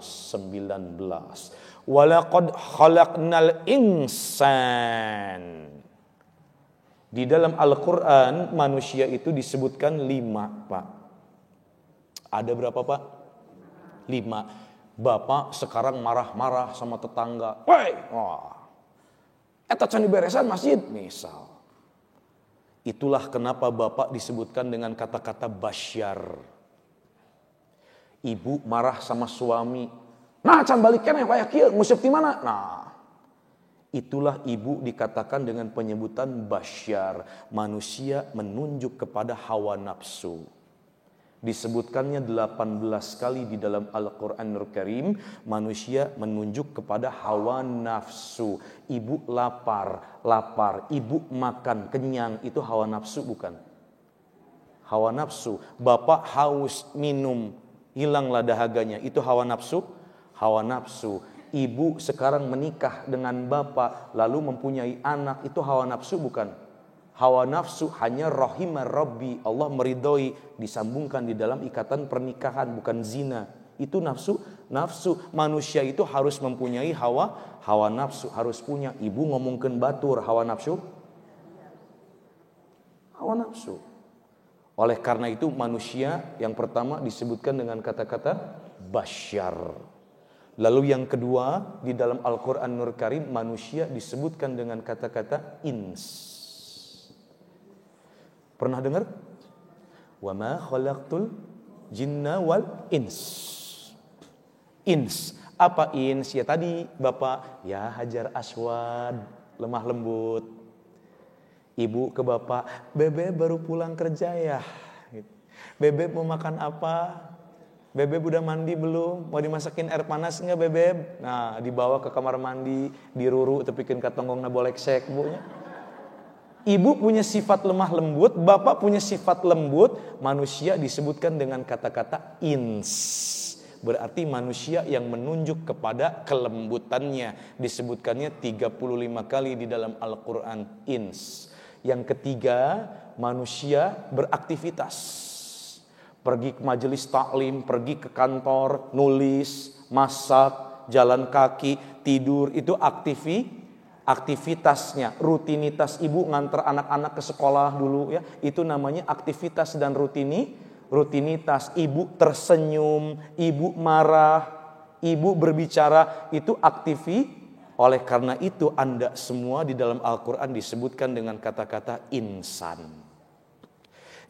19. Walaqad khalaqnal insan. Di dalam Al-Quran manusia itu disebutkan 5, Pak. Ada berapa, Pak? 5. Bapak sekarang marah-marah sama tetangga. Woi, eta can diberesan masjid, misal. Itulah kenapa Bapak disebutkan dengan kata-kata basyar. Ibu marah sama suami. Nah, can balik keneh kayak kieu, ngusip di mana? Nah, itulah ibu dikatakan dengan penyebutan basyar. Manusia menunjuk kepada hawa nafsu. Disebutkannya 18 kali di dalam Al-Quranul Karim. Manusia menunjuk kepada hawa nafsu. Ibu lapar. Ibu makan, kenyang. Itu hawa nafsu bukan? Hawa nafsu. Bapak haus, minum, hilanglah dahaganya. Itu hawa nafsu? Hawa nafsu. Ibu sekarang menikah dengan bapak, lalu mempunyai anak. Itu hawa nafsu bukan? Hawa nafsu hanya rahimah Rabbi, Allah meridhoi, disambungkan di dalam ikatan pernikahan, bukan zina. Itu nafsu. Manusia itu harus mempunyai hawa nafsu, harus punya. Ibu ngomongkeun batur, hawa nafsu. Oleh karena itu manusia yang pertama disebutkan dengan kata-kata basyar. Lalu yang kedua di dalam Al-Quranul Karim manusia disebutkan dengan kata-kata ins. Pernah dengar? Wa ma khalaqtul jinna wal ins. Ins. Apa ins? Ya tadi Bapak, ya Hajar Aswad, lemah lembut. Ibu ke Bapak, Bebek baru pulang kerja ya. Bebek mau makan apa? Bebek udah mandi belum? Mau dimasakin air panas enggak Bebek? Nah, dibawa ke kamar mandi, diruru tepikeun ka tonggongna boleksek bunya. Ibu punya sifat lemah lembut, bapak punya sifat lembut, manusia disebutkan dengan kata-kata ins. Berarti manusia yang menunjuk kepada kelembutannya. Disebutkannya 35 kali di dalam Al-Quran, ins. Yang ketiga, manusia beraktivitas. Pergi ke majelis taklim, pergi ke kantor, nulis, masak, jalan kaki, tidur, itu aktivitasnya, rutinitas ibu nganter anak-anak ke sekolah dulu ya, itu namanya aktivitas dan rutinitas. Ibu tersenyum, ibu marah, ibu berbicara, itu Oleh karena itu Anda semua di dalam Al-Quran disebutkan dengan kata-kata insan.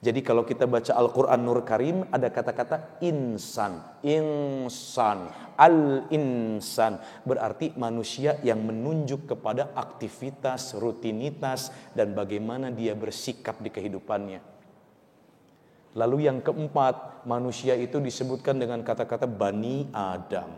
Jadi kalau kita baca Al-Quran Nur Karim ada kata-kata insan, al-insan. Berarti manusia yang menunjuk kepada aktivitas, rutinitas, dan bagaimana dia bersikap di kehidupannya. Lalu yang keempat, manusia itu disebutkan dengan kata-kata Bani Adam.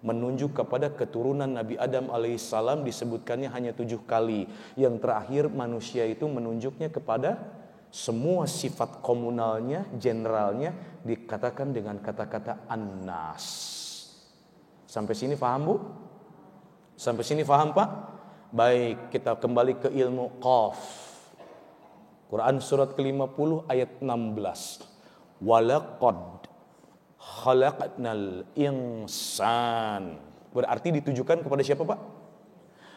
Menunjuk kepada keturunan Nabi Adam alaihissalam disebutkannya hanya 7 kali. Yang terakhir manusia itu menunjuknya kepada semua sifat komunalnya, generalnya dikatakan dengan kata-kata An-Nas. Sampai sini paham Bu? Sampai sini paham Pak? Baik, kita kembali ke ilmu Qaf. Quran surat ke-50 ayat 16. Walaqad khalaqnal insan. Berarti ditujukan kepada siapa Pak?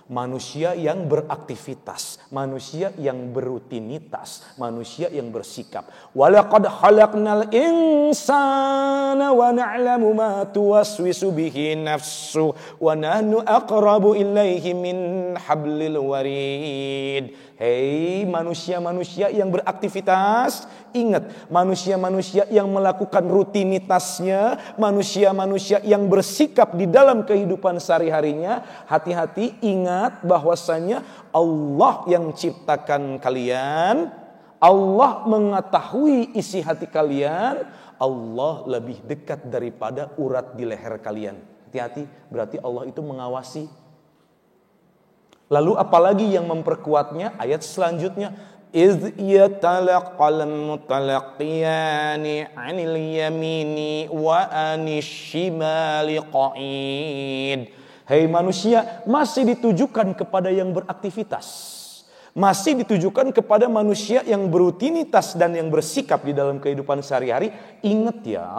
Manusia yang beraktivitas, manusia yang berrutinitas, manusia yang bersikap. Walaqad khalaqnal insana wa na'lamu ma tuwaswisu bihi nafsu wa nahnu aqrabu ilaihi min hablil warid. Hei manusia-manusia yang beraktivitas, ingat, manusia-manusia yang melakukan rutinitasnya, manusia-manusia yang bersikap di dalam kehidupan sehari-harinya, hati-hati, ingat bahwasanya Allah yang ciptakan kalian, Allah mengetahui isi hati kalian, Allah lebih dekat daripada urat di leher kalian. Hati-hati, berarti Allah itu mengawasi. Lalu apalagi yang memperkuatnya? Ayat selanjutnya, إِذْ يَتَلَقَّى الْمُتَلَقِّيَانِ عَنِ الْيَمِينِ وَعَنِ الشِّمَالِ قَعِيدٌ. Hei manusia, masih ditujukan kepada yang beraktivitas. masih ditujukan kepada manusia yang berutinitas dan yang bersikap di dalam kehidupan sehari-hari. Ingat ya,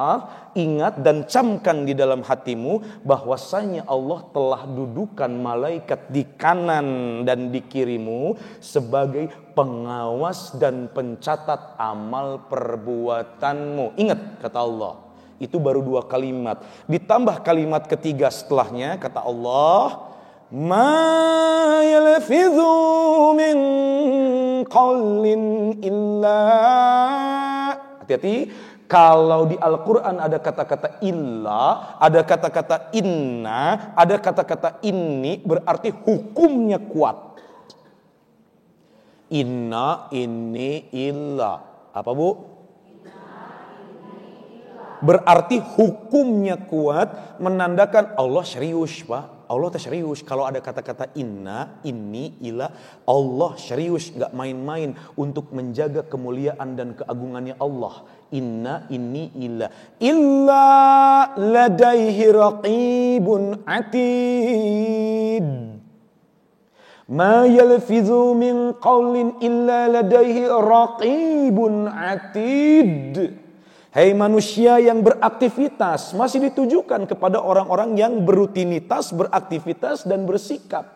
ingat dan camkan di dalam hatimu bahwasanya Allah telah dudukan malaikat di kanan dan di kirimu sebagai pengawas dan pencatat amal perbuatanmu. Ingat kata Allah. Itu baru 2 kalimat. Ditambah kalimat ketiga setelahnya, kata Allah, ma yalfidhu min qawlin illa. Hati-hati, kalau di Al-Quran ada kata-kata illa, ada kata-kata inna, ada kata-kata inni, berarti hukumnya kuat. Inna, inni, illa. Apa bu? Berarti hukumnya kuat, menandakan Allah serius pak. Allah tak serius. Kalau ada kata-kata inna, inni, ila, Allah serius, gak main-main untuk menjaga kemuliaan dan keagungannya Allah. Inna, inni, ila. Illa ladaihi raqibun atid. Ma yalfidhu min qawlin illa ladaihi raqibun atid. Hei manusia yang beraktivitas, masih ditujukan kepada orang-orang yang berutinitas, beraktivitas dan bersikap.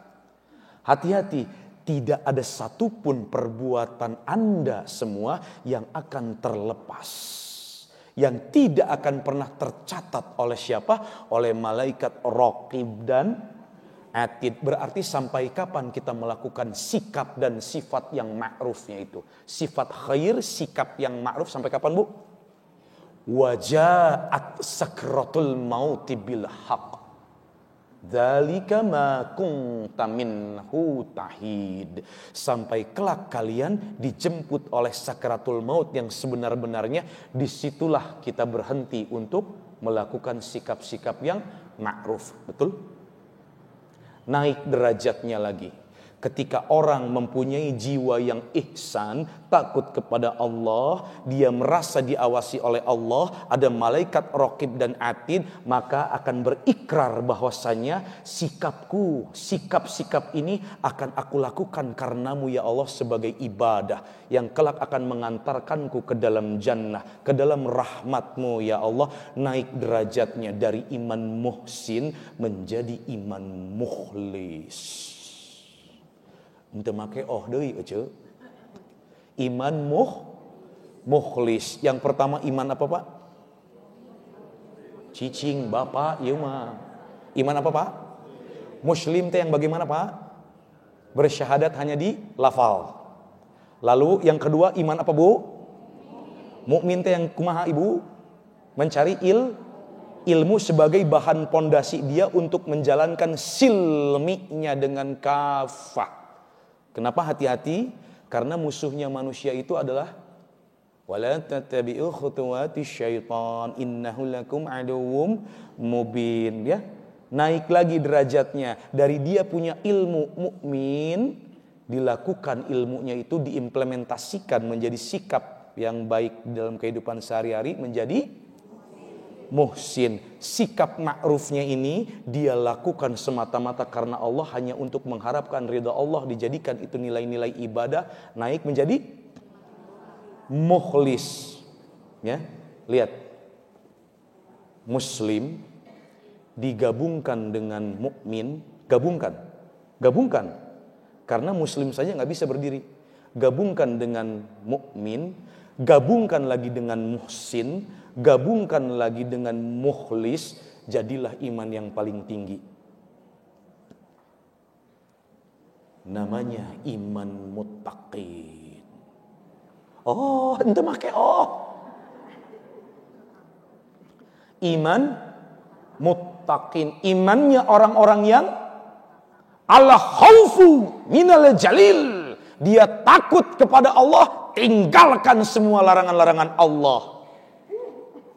Hati-hati, tidak ada satupun perbuatan Anda semua yang akan terlepas. Yang tidak akan pernah tercatat oleh siapa? Oleh malaikat raqib dan atid. Berarti sampai kapan kita melakukan sikap dan sifat yang ma'rufnya itu. Sifat khair, sikap yang ma'ruf sampai kapan bu? Wajaat sakratul mauti bil haq. Dzalika ma kunta minhu tahid. Sampai kelak kalian dijemput oleh sakratul maut yang sebenar-benarnya. Disitulah kita berhenti untuk melakukan sikap-sikap yang ma'ruf. Betul? Naik derajatnya lagi. Ketika orang mempunyai jiwa yang ihsan, takut kepada Allah, dia merasa diawasi oleh Allah, ada malaikat raqib dan atid, maka akan berikrar bahwasanya sikapku, sikap-sikap ini akan aku lakukan karenamu ya Allah sebagai ibadah yang kelak akan mengantarkanku ke dalam jannah, ke dalam rahmatmu ya Allah. Naik derajatnya dari iman muhsin menjadi iman mukhlis. Untuk make deui ece. Iman mukhlis. Yang pertama iman apa pak? Cicing bapak ieu mah. Iman apa pak? Muslim teh yang bagaimana pak? Bersyahadat hanya di lafal. Lalu yang kedua iman apa bu? Mukmin teh yang kumaha ibu? Mencari ilmu sebagai bahan pondasi dia untuk menjalankan silminya dengan kafah. Kenapa hati-hati? Karena musuhnya manusia itu adalah wala tattabi'u khutuwatis syaitan innahu lakum aduwwum mubin, ya. Naik lagi derajatnya dari dia punya ilmu mukmin, dilakukan ilmunya itu diimplementasikan menjadi sikap yang baik dalam kehidupan sehari-hari menjadi muhsin. Sikap ma'rufnya ini dia lakukan semata-mata karena Allah, hanya untuk mengharapkan ridha Allah, dijadikan itu nilai-nilai ibadah, naik menjadi mukhlis. Ya, lihat. Muslim digabungkan dengan mukmin, gabungkan. Karena muslim saja nggak bisa berdiri. Gabungkan dengan mukmin, gabungkan lagi dengan muhsin, gabungkan lagi dengan mukhlis, jadilah iman yang paling tinggi. Namanya iman muttaqin. Oh, ente make Iman muttaqin. Imannya orang-orang yang ala khaufu minal jalil. Dia takut kepada Allah, tinggalkan semua larangan-larangan Allah.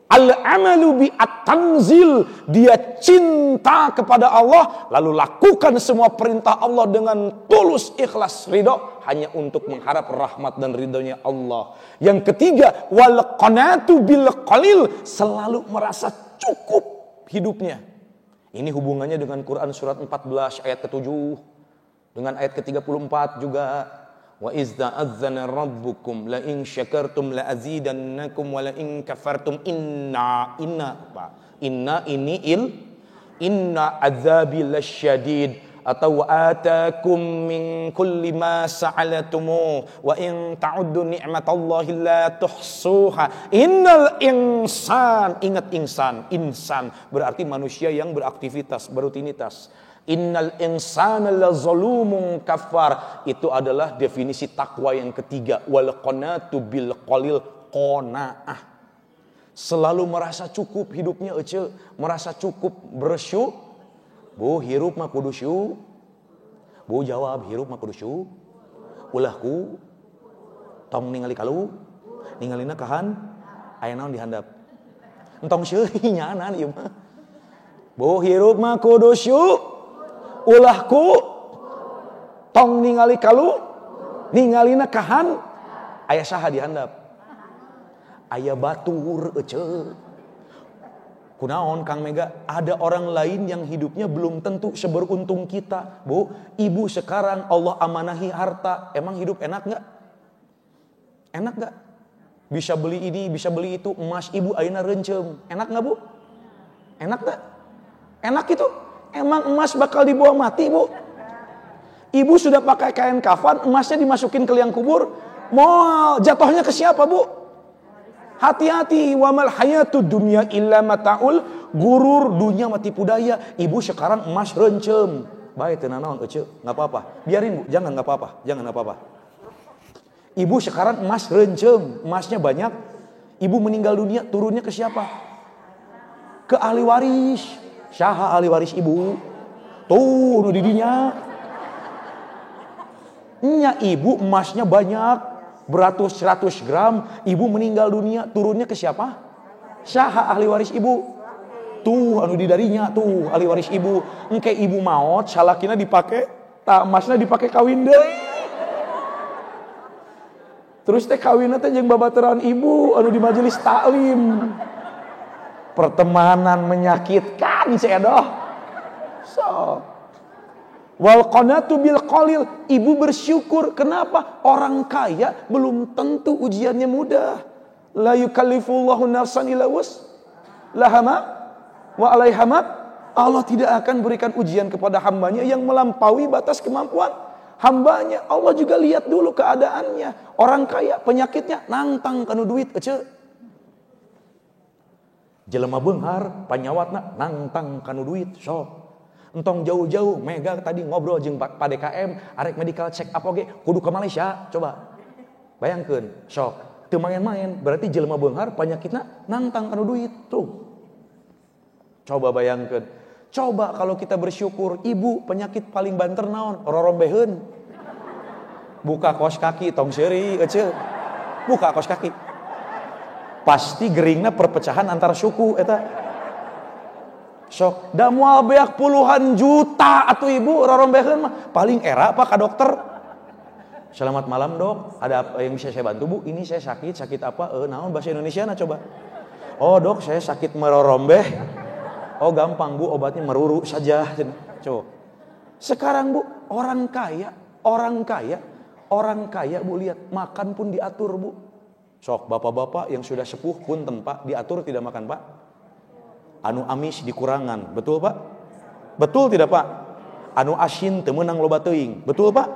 Al-amalu bi at-tanzil, dia cinta kepada Allah lalu lakukan semua perintah Allah dengan tulus ikhlas ridho hanya untuk mengharap rahmat dan ridhonya Allah. Yang ketiga, wal qanatu bil qalil, selalu merasa cukup hidupnya. Ini hubungannya dengan Quran surat 14 ayat ke-7 dengan ayat ke-34 juga. Wa izza adzana rabbukum la in syakartum la azidannakum wa la in kafartum inna adzabi lasyadid atau atakum min kulli ma sa'alatumu wa in ta'uddu ni'matallahi la tuhsuha innal insan. Ingat insan berarti manusia yang beraktivitas, berutinitas. Innal insana lazalumun kafar, itu adalah definisi takwa yang ketiga. Wal qanatu bil qalil qanaah, selalu merasa cukup hidupnya ece, merasa cukup bersyukur. Bu hirup mah kudu syukur. Bu jawab hirup mah kudu syukur. Ulahku tong ningali kalu, ningalina kahan aya naon dihandap. Entong seuih nyana ieu mah. Bu hirup mah kudu syukur. Ulahku tong ningali kalu, ningalina kahan aya saha dihandap. Aya batur ece. Kunaon Kang Mega? Ada orang lain yang hidupnya belum tentu seberuntung kita. Bu, ibu sekarang Allah amanahi harta. Emang hidup enak gak? Enak gak? Bisa beli ini, bisa beli itu. Emas ibu ayeuna rencem. Enak gak bu? Enak gak? Enak itu? Emang emas bakal dibawa mati bu? Ibu sudah pakai kain kafan, emasnya dimasukin ke liang kubur. Mau jatuhnya ke siapa bu? Hati-hati, wa mal hayatud dunya illa mataul gurur, dunia mati pudaya. Ibu sekarang emas rencem. Baik teu naon ece, enggak apa-apa. Biarin bu, jangan enggak apa-apa, jangan enggak apa-apa. Ibu sekarang emas rencem, emasnya banyak. Ibu meninggal dunia, turunnya ke siapa? Ke ahli waris. Saha ahli waris ibu? Tuh nu di dinya. Nya ibu emasnya banyak, beratus-ratus gram, ibu meninggal dunia, turunnya ke siapa? Saha ahli waris ibu? Tuh anu di darinya, tuh ahli waris ibu. Engke ibu maot, salakina dipake, tak emasna dipake kawin deui. Terus teh kawinna teh jeung babaturan ibu anu di majelis taklim. Pertemanan menyakitkan seedoh. So, wal qanatu bil qalil, ibu bersyukur. Kenapa? Orang kaya belum tentu ujiannya mudah. La yukallifullahu nafsan illa wus'aha wa 'alaiha ma. Allah tidak akan berikan ujian kepada hambanya yang melampaui batas kemampuan hambanya. Allah juga lihat dulu keadaannya. Orang kaya penyakitnya nantang kanu duit ece. Jelema beunghar panyawatna nantang kanu duit sok. Entong jauh-jauh Mega tadi ngobrol jeung Pak DKM arek medical check up oge kudu ke Malaysia coba. Bayangkeun sok teu main-main berarti jelema beunghar panyakitna nantang kanu duit tuh. Coba bayangkeun. Coba kalau kita bersyukur, ibu penyakit paling banter naon? Rorombeheun. Buka kaos kaki tong seuri ece. Buka kaos kaki. Pasti geringna perpecahan antara suku eta. Sok da moal beak puluhan juta atuh ibu rorombeheun mah paling era apa ka dokter. Selamat malam dok, ada apa yang bisa saya bantu bu? Ini saya sakit apa? Naon bahasa Indonesia na coba. Oh dok, saya sakit merorombeh. Oh gampang bu, obatnya meruru saja. Coba. Sekarang bu, orang kaya bu lihat makan pun diatur bu. Sok bapak-bapak yang sudah sepuh pun tempat diatur tidak makan pak. Anu amis dikurangan, betul pak? Betul tidak pak? Anu asin teu meunang loba teuing, betul pak?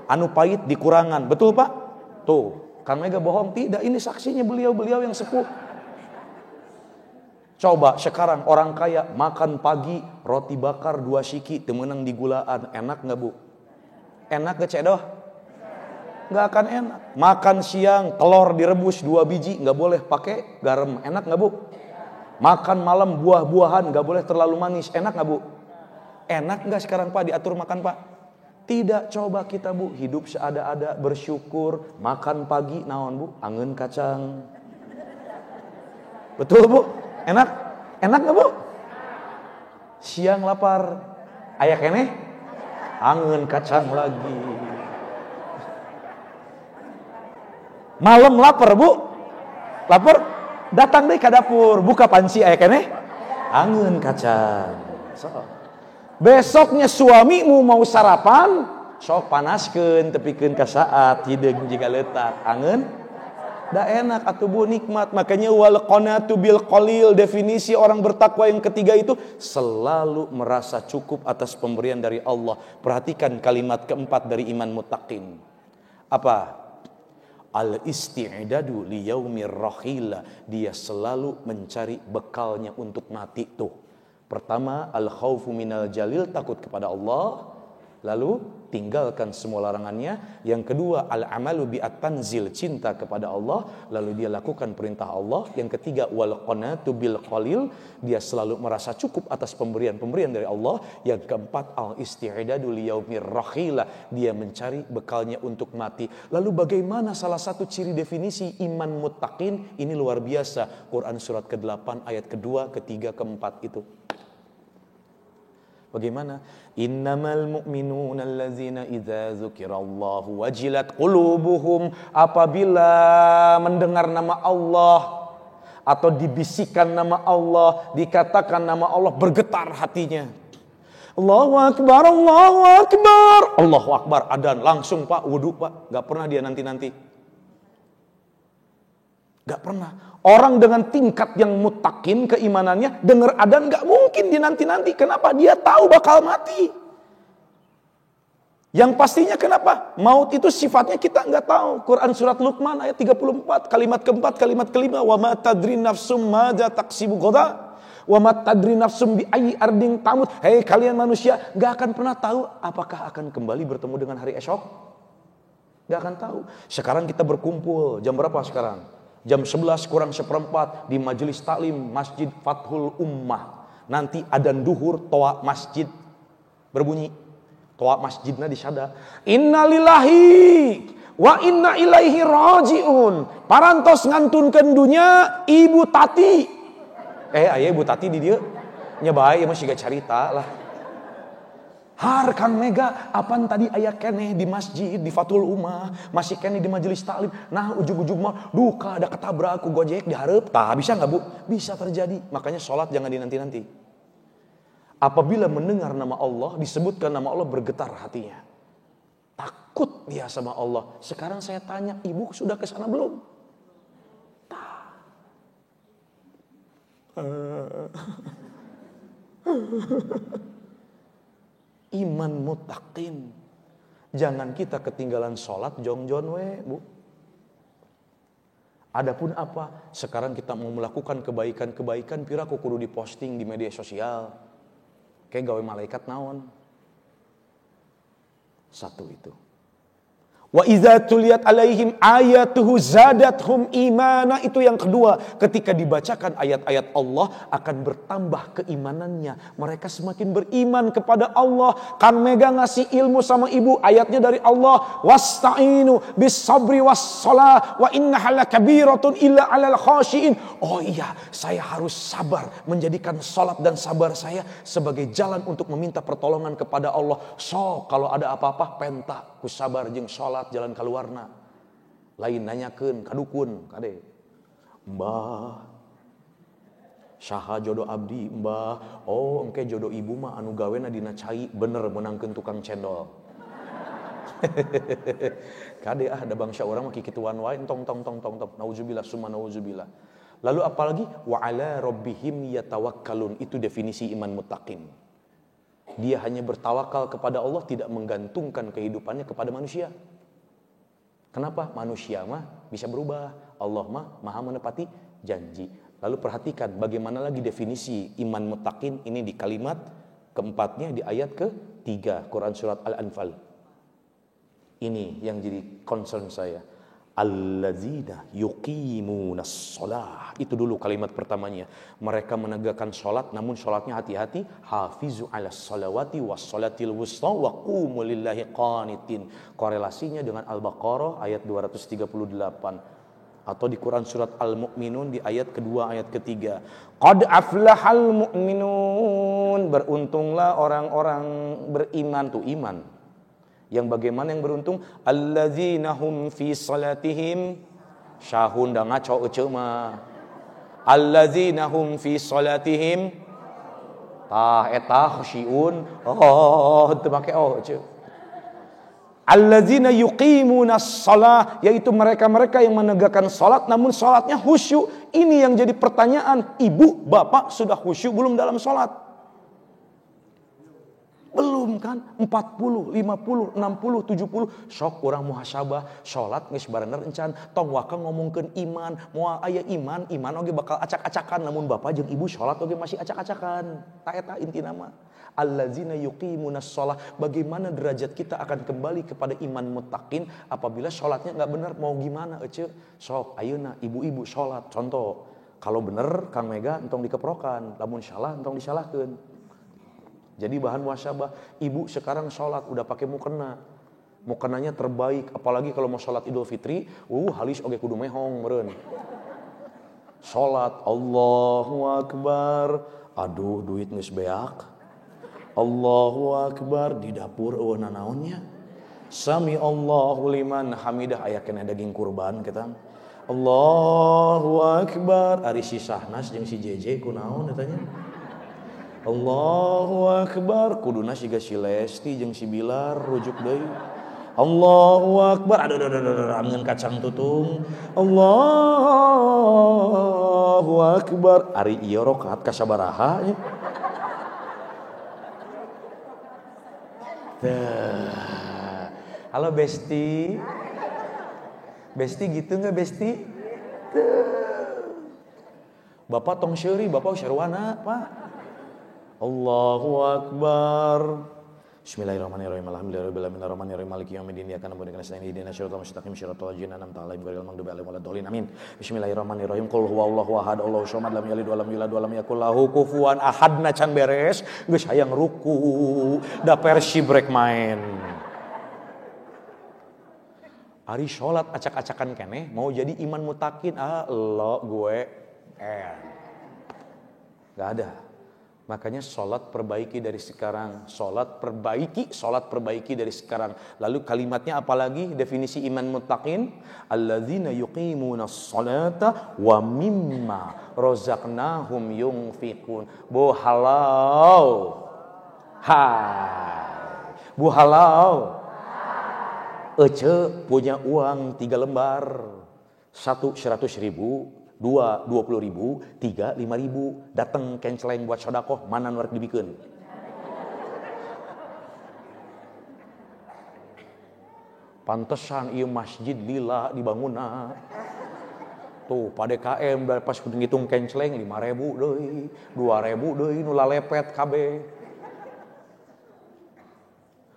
Anu pahit dikurangan, betul pak? Tuh, Kang Mega bohong tidak? Ini saksinya beliau-beliau yang sepuh. Coba sekarang orang kaya makan pagi roti bakar 2 siki teu meunang digulaan, enak enggak bu? Enak ge cedoh? Nggak akan enak. Makan siang telur direbus 2 biji nggak boleh pakai garam, enak nggak bu? Makan malam buah-buahan nggak boleh terlalu manis, enak nggak bu? Enak nggak sekarang pak diatur makan pak? Tidak. Coba kita bu hidup seada-ada bersyukur. Makan pagi naon bu? Angeun kacang. Betul bu? Enak? Enak nggak bu? Siang lapar, aya keneh? Angeun kacang lagi. Malam lapar bu, lapar datang deh ke dapur, buka panci aya keneh angeun kacang. So. Besoknya suamimu mau sarapan, Sok panaskeun tepikeun ka saat hideung jiga leutak. Angeun da enak atuh Bu, nikmat. Makanya wal qanatu bil qalil, definisi orang bertakwa yang ketiga itu selalu merasa cukup atas pemberian dari Allah. Perhatikan kalimat keempat dari iman muttaqin. Apa? Al-isti'dadu li yaumir rahila. Dia selalu mencari bekalnya untuk mati tuh. Pertama, al-khaufu minal jalil, takut kepada Allah. Lalu tinggalkan semua larangannya. Yang kedua, al-amalu bi'at-tanzil, cinta kepada Allah. Lalu dia lakukan perintah Allah. Yang ketiga, wal qanatu bil qalil, dia selalu merasa cukup atas pemberian-pemberian dari Allah. Yang keempat, al-isti'dadu li yaumir rahila, dia mencari bekalnya untuk mati. Lalu bagaimana salah satu ciri definisi iman muttaqin? Ini luar biasa. Quran surat ke-8 ayat kedua, ketiga, keempat itu. Bagaimana? Innamal mu'minuna allazina idza dzukirallahu wajilat qulubuhum. Apabila mendengar nama Allah atau dibisikkan nama Allah, dikatakan nama Allah, bergetar hatinya. Allahu akbar, Allahu akbar, Allahu akbar, adzan langsung Pak, wudu Pak, enggak pernah dia nanti-nanti. Enggak pernah. Orang dengan tingkat yang muttaqin keimanannya, dengar adzan gak mungkin dinanti-nanti. Kenapa? Dia tahu bakal mati. Yang pastinya kenapa? Maut itu sifatnya kita gak tahu. Quran surat Luqman ayat 34, kalimat keempat, kalimat kelima. Wa ma tadri nafsum madza taksibu ghadan. Wa ma tadri nafsum bi ayyi ardin tamut. Hei kalian manusia, gak akan pernah tahu apakah akan kembali bertemu dengan hari esok. Gak akan tahu. Sekarang kita berkumpul, jam berapa sekarang? Jam 11 kurang seperempat di majelis taklim Masjid Fathul Ummah. Nanti adzan duhur, toa masjid berbunyi. Toa masjidna disada. Innalillahi wa inna ilaihi rajiun. Parantos ngantunkeun dunya Ibu Tati. Aya Ibu Tati di dieu. Nya bae mah siga carita lah. Har Kang Mega, apaan tadi aya keneh di masjid, di Fathul Ummah, masih keneh di majelis taklim. Nah ujug-ujug mah duka ada ketabrak ku Gojek di hareup. Tah bisa enggak Bu? Bisa terjadi. Makanya sholat jangan dinanti-nanti. Apabila mendengar nama Allah, disebutkan nama Allah, bergetar hatinya. Takut dia sama Allah. Sekarang saya tanya, Ibu sudah ke sana belum? Tah. Iman muttaqin. Jangan kita ketinggalan sholat jongjon we Bu. Adapun apa? Sekarang kita mau melakukan kebaikan-kebaikan, piraku kudu diposting di media sosial. Kayak gawe malaikat naon. Satu itu. Wa idza tuliyat alaihim ayatuhu zadathum imana, itu yang kedua. Ketika dibacakan ayat-ayat Allah akan bertambah keimanannya. Mereka semakin beriman kepada Allah. Kan Mega ngasih ilmu sama Ibu, ayatnya dari Allah. Wasta'inu bis sabri was shalah wa innaha lakabiratun illa 'alal khashiin. Oh iya, saya harus sabar, menjadikan salat dan sabar saya sebagai jalan untuk meminta pertolongan kepada Allah. So, kalau ada apa-apa penta ku sabar jeung salat jalan kaluarna. Lain nanyakeun ka dukun, kade. Mbah, saha jodoh abdi, Mbah? Oh, engke jodoh ibu mah anu gawena dina cai, bener menangkeun tukang cendol. Kade ada bangsa orang mah kikituan wae tong. Nauzubillah summa nauzubillah. Lalu apalagi wa ala rabbihim yatawakkalun, itu definisi iman muttaqin. Dia hanya bertawakal kepada Allah, tidak menggantungkan kehidupannya kepada manusia. Kenapa? Manusia mah bisa berubah, Allah mah maha menepati janji. Lalu perhatikan bagaimana lagi definisi iman muttaqin ini di kalimat keempatnya di ayat ke-3 Quran surat Al-Anfal. Ini yang jadi concern saya. Allazina yuqimunas shalah. Itu dulu kalimat pertamanya. Mereka menegakkan salat, namun salatnya hati-hati. Hafizu 'alas salawati was salatil wusta wa qumu lillahi qanitin. Korelasinya dengan Al-Baqarah ayat 238 atau di Quran surat Al-Mu'minun di ayat kedua, ayat ketiga. Qad aflahal mu'minun. Beruntunglah orang-orang beriman, tuh iman. Yang bagaimana yang beruntung? Allazina hum fi salatihim syahun, da ngaco ece mah. Allazina hum fi salatihim tah eta khusyiun. Oh teu make ece. Alladzina yuqimunas shalah, yaitu mereka-mereka yang menegakkan salat namun salatnya khusyuk. Ini yang jadi pertanyaan, ibu, bapak sudah khusyuk belum dalam salat? Belum kan? 40, 50, 60, 70 sok urang muhasabah, salat geus bareneur encan, tong waka ngomongkeun iman, moal aya iman oge bakal acak-acakan, namun bapak jeung ibu salat oge masih acak-acakan. Ta eta intina mah. Allazina yuqimunas shalah, bagaimana derajat kita akan kembali kepada iman muttaqin apabila sholatnya nggak benar, mau gimana ece? Sok ayeuna ibu-ibu sholat, contoh kalau bener Kang Mega entong dikeprokan, lamun salah entong disalahkeun. Jadi bahan muhasabah, ibu sekarang sholat udah pakai mukenanya terbaik, apalagi kalau mau sholat Idul Fitri, halis oge kudu mehong meureun. Sholat Allahu Akbar, aduh duit geus beak. Allahu Akbar, di dapur eueuh nanaonnya. Sami Allahu liman hamidah, aya kena daging kurban kita. Allahu Akbar, ari si Sahnas jeung si JJ kunaon katanya. Allahu Akbar, kuduna siga si Lesti jeung si Bilar rujuk deui. Allahu Akbar, aduh angeun kacang tutung. Allahu Akbar, ari ieu rakaat ka sabaraha nya? Halo Besti. Besti gitu nggak Besti? Bapak tong syeri, bapak syarwana Pak. Allahu Akbar. Bismillahirrahmanirrahim. Alhamdulillahirrahmanirrahim. Maliki yaumiddin. Iyyaka na'budu wa iyyaka nasta'in. Ihdinas siratal mustaqim. Shiratal ladzina an'amta 'alaihim ghairil maghdubi 'alaihim waladdallin. Amin. Bismillahirrahmanirrahim. Qul huwallahu ahad, Allahu samad, lam yalid wa lam yulad wa lam yakul lahu kufuwan ahad. Na can beres, geus hayang ruku, da Persib rek main. Ari salat acak-acakan keneh mau jadi iman mutakin, lo gue enggak ada. Makanya sholat perbaiki dari sekarang. Sholat perbaiki dari sekarang. Lalu kalimatnya apalagi definisi iman muttaqin? Alladzina yuqimunas sholata wa mimma razaqnahum yunfiqun. Bu halau. Ece punya uang 3 lembar. 1 100.000. 2 20.000, 3 5.000, datang kenceleng buat sodakoh, mana nu rek dibikeun. Pantesan ieu masjid lila dibangunna. Tuh pada KM pas kudu ngitung kenceleng 5.000 deui, 2.000 deui nu lalepet kabeh.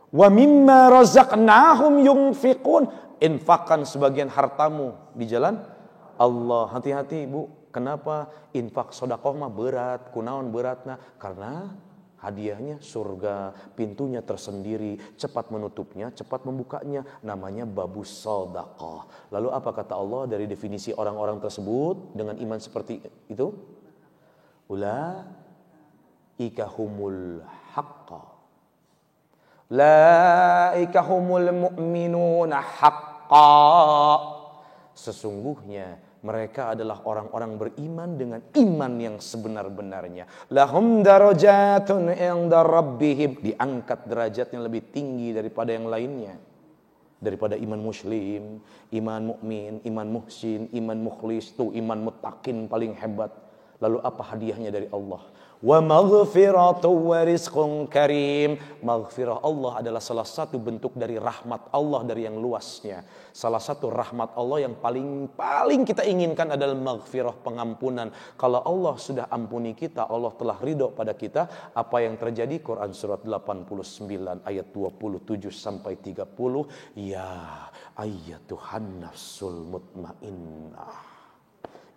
Wa mimma razaqnahum yunfiqun, infakkan sebagian hartamu di jalan Allah. Hati-hati Bu, kenapa infak sodakoh mah berat? Kunaon beratna? Karena hadiahnya surga, pintunya tersendiri, cepat menutupnya, cepat membukanya, namanya babus sodakoh. Lalu apa kata Allah dari definisi orang-orang tersebut dengan iman seperti itu? Ulaika humul haqqa, ulaika humul mu'minuna haqqa. Sesungguhnya mereka adalah orang-orang beriman dengan iman yang sebenar-benarnya. Lahum darajatun 'inda rabbihim, diangkat derajatnya lebih tinggi daripada yang lainnya. Daripada iman muslim, iman mukmin, iman muhsin, iman mukhlis, tuh iman muttaqin paling hebat. Lalu apa hadiahnya dari Allah? Wa maghfiratu wa rizqun karim. Maghfirah Allah adalah salah satu bentuk dari rahmat Allah dari yang luasnya. Salah satu rahmat Allah yang paling kita inginkan adalah maghfirah, pengampunan. Kalau Allah sudah ampuni kita, Allah telah ridho pada kita. Apa yang terjadi? Quran surat 89 ayat 27 sampai 30. Ya ayyatuhan nafsul mutmainnah,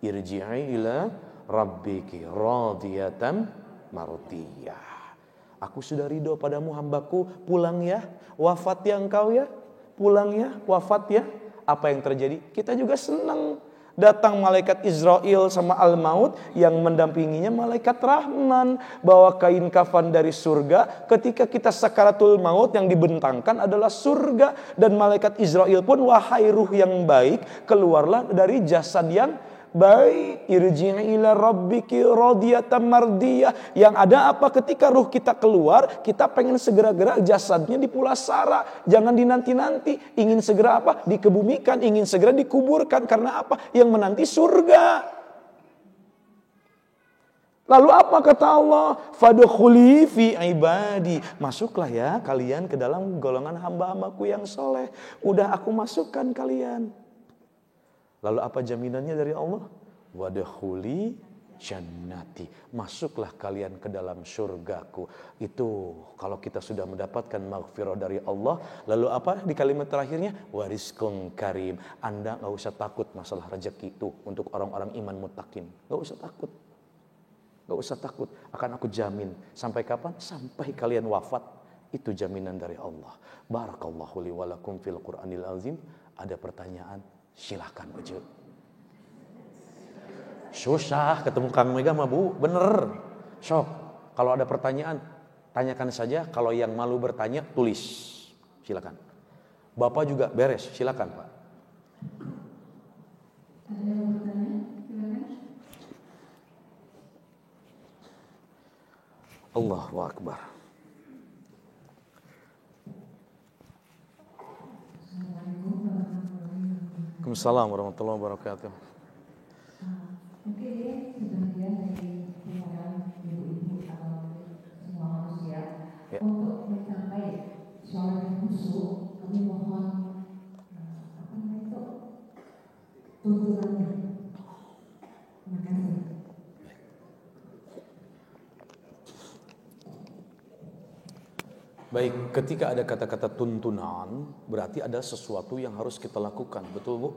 irji'i ila rabbiki radiyatan mardiyah. Aku sudah ridho padamu hambaku, pulang ya, wafat ya engkau ya, pulang ya, wafat ya. Apa yang terjadi? Kita juga senang. Datang malaikat Israel sama Al-Maut, yang mendampinginya malaikat Rahman, bawa kain kafan dari surga. Ketika kita sakaratul maut, yang dibentangkan adalah surga. Dan malaikat Israel pun, wahai ruh yang baik, keluarlah dari jasad yang Baik, irji'i ila rabbiki radiyatan mardiyah. Yang ada apa ketika ruh kita keluar, kita pengen segera-gera jasadnya dipulasara. Jangan dinanti-nanti. Ingin segera apa? Dikebumikan, ingin segera dikuburkan. Karena apa? Yang menanti surga. Lalu apa kata Allah? Fadkhuli fi ibadi. Masuklah ya kalian ke dalam golongan hamba-hambaku yang soleh. Udah aku masukkan kalian. Lalu apa jaminannya dari Allah? Wadkhuli jannati. Masuklah kalian ke dalam surgaku. Itu kalau kita sudah mendapatkan maghfirah dari Allah. Lalu apa di kalimat terakhirnya? Warizqun karim. Anda gak usah takut masalah rezeki itu untuk orang-orang iman muttaqin. Gak usah takut. Gak usah takut. Akan aku jamin. Sampai kapan? Sampai kalian wafat. Itu jaminan dari Allah. Barakallahu li walakum fil Qur'anil azim. Ada pertanyaan? Silahkan Ucu. Susah ketemu Kang Mega mah Bu, bener. Sok, kalau ada pertanyaan tanyakan saja. Kalau yang malu bertanya tulis, silakan. Bapak juga beres, silakan Pak. Ada yang mau bertanya? Silakan. Allahu Akbar. Waalaikumsalam warahmatullahi wabarakatuh. Mungkin ini sebagian dari pikiran ibu-ibu atau semua manusia untuk mencapai sholat yang khusyuk. Kami mohon apa itu tuntunannya. Terima kasih. Baik, ketika ada kata-kata tuntunan, berarti ada sesuatu yang harus kita lakukan, betul Bu?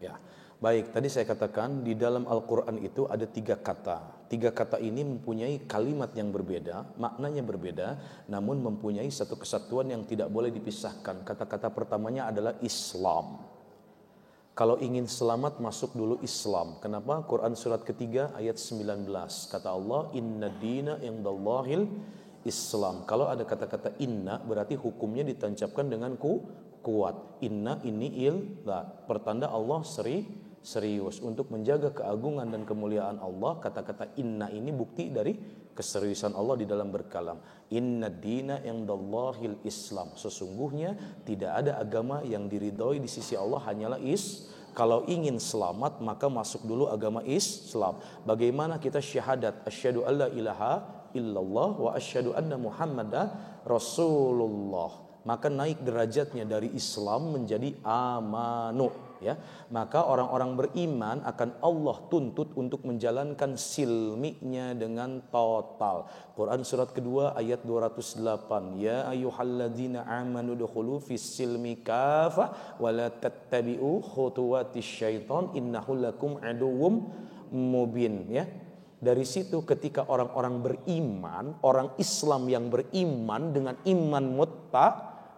Ya. Baik, tadi saya katakan di dalam Al-Quran itu ada 3 kata. 3 kata ini mempunyai kalimat yang berbeda, maknanya berbeda, namun mempunyai satu kesatuan yang tidak boleh dipisahkan. Kata-kata pertamanya adalah Islam. Kalau ingin selamat masuk dulu Islam. Kenapa? Quran surat ketiga ayat 19. Kata Allah, Inna dina indallahil Islam. Kalau ada kata-kata inna berarti hukumnya ditancapkan dengan kuat. Inna ini pertanda Allah serius. Untuk menjaga keagungan dan kemuliaan Allah, kata-kata inna ini bukti dari keseriusan Allah di dalam berkalam. Inna dina indallahil Islam. Sesungguhnya tidak ada agama yang diridhoi di sisi Allah hanyalah Kalau ingin selamat maka masuk dulu agama Islam. Bagaimana kita syahadat asyhadu alla ilaha illallah wa asyhadu anna Muhammadar Rasulullah. Maka naik derajatnya dari Islam menjadi amanu, ya. Maka orang-orang beriman akan Allah tuntut untuk menjalankan silminya dengan total. Quran surat kedua ayat 208. Ya ayyuhalladzina amanu dukhulu fis silmi kafah wa la tattabi'u khutuwatis syaitan innahu lakum aduwwum mubin, ya. Dari situ ketika orang-orang beriman, orang Islam yang beriman dengan iman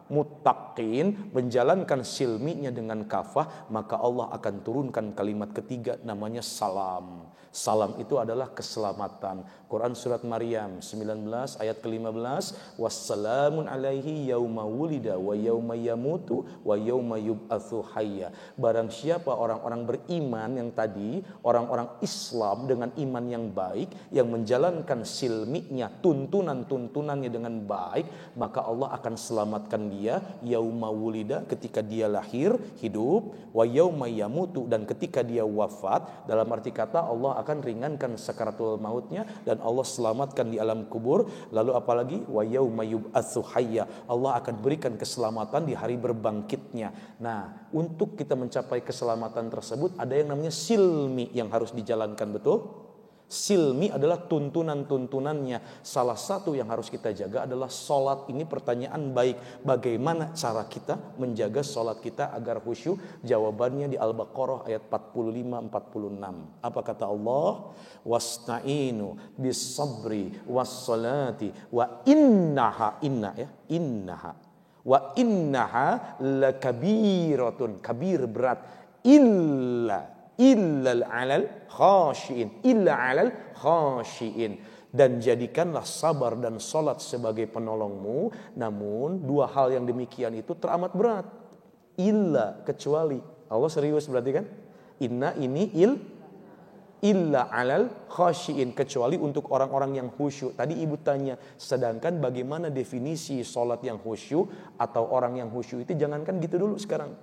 muttaqin menjalankan silminya dengan kafah, maka Allah akan turunkan kalimat ketiga namanya salam. Salam itu adalah keselamatan. Quran surat Maryam 19 ayat ke-15, wassalamun alaihi yauma wulida wa yauma yamutu wa yauma yub'atsu hayya. Barang siapa orang-orang beriman yang tadi, orang-orang Islam dengan iman yang baik, yang menjalankan silminya, tuntunannya dengan baik, maka Allah akan selamatkan dia yauma wulida, ketika dia lahir hidup, wa yauma yamutu, dan ketika dia wafat. Dalam arti kata Allah akan ringankan sakaratul mautnya dan Allah selamatkan di alam kubur. Lalu apalagi wa yauma yub'atsu hayya, Allah akan berikan keselamatan di hari berbangkitnya. Nah, untuk kita mencapai keselamatan tersebut ada yang namanya silmi yang harus dijalankan, betul? Silmi adalah tuntunan-tuntunannya. Salah satu yang harus kita jaga adalah sholat. Ini pertanyaan baik. Bagaimana cara kita menjaga sholat kita agar khusyuk? Jawabannya di Al-Baqarah ayat 45-46. Apa kata Allah? Wasta'inu bis sabri was salati wa innaha wa innaha lakabiratun, kabir berat, illal alal khashiin, dan jadikanlah sabar dan salat sebagai penolongmu. Namun dua hal yang demikian itu teramat berat. Illa, kecuali. Allah serius berarti kan? Inna ini illa 'alal khasyiin, kecuali untuk orang-orang yang khusyuk. Tadi ibu tanya, sedangkan bagaimana definisi salat yang khusyuk atau orang yang khusyuk itu? Jangankan gitu dulu sekarang.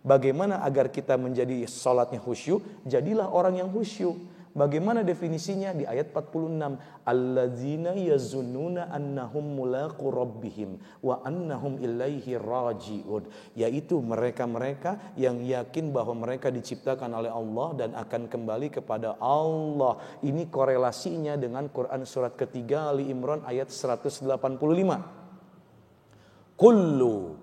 Bagaimana agar kita menjadi salatnya khusyuk? Jadilah orang yang khusyuk. Bagaimana definisinya? Di ayat 46, alladzina yazunnuna annahum mulaqu rabbihim wa annahum ilaihi raji'un, yaitu mereka-mereka yang yakin bahwa mereka diciptakan oleh Allah dan akan kembali kepada Allah. Ini korelasinya dengan Quran surat ketiga Ali Imran ayat 185. Kullu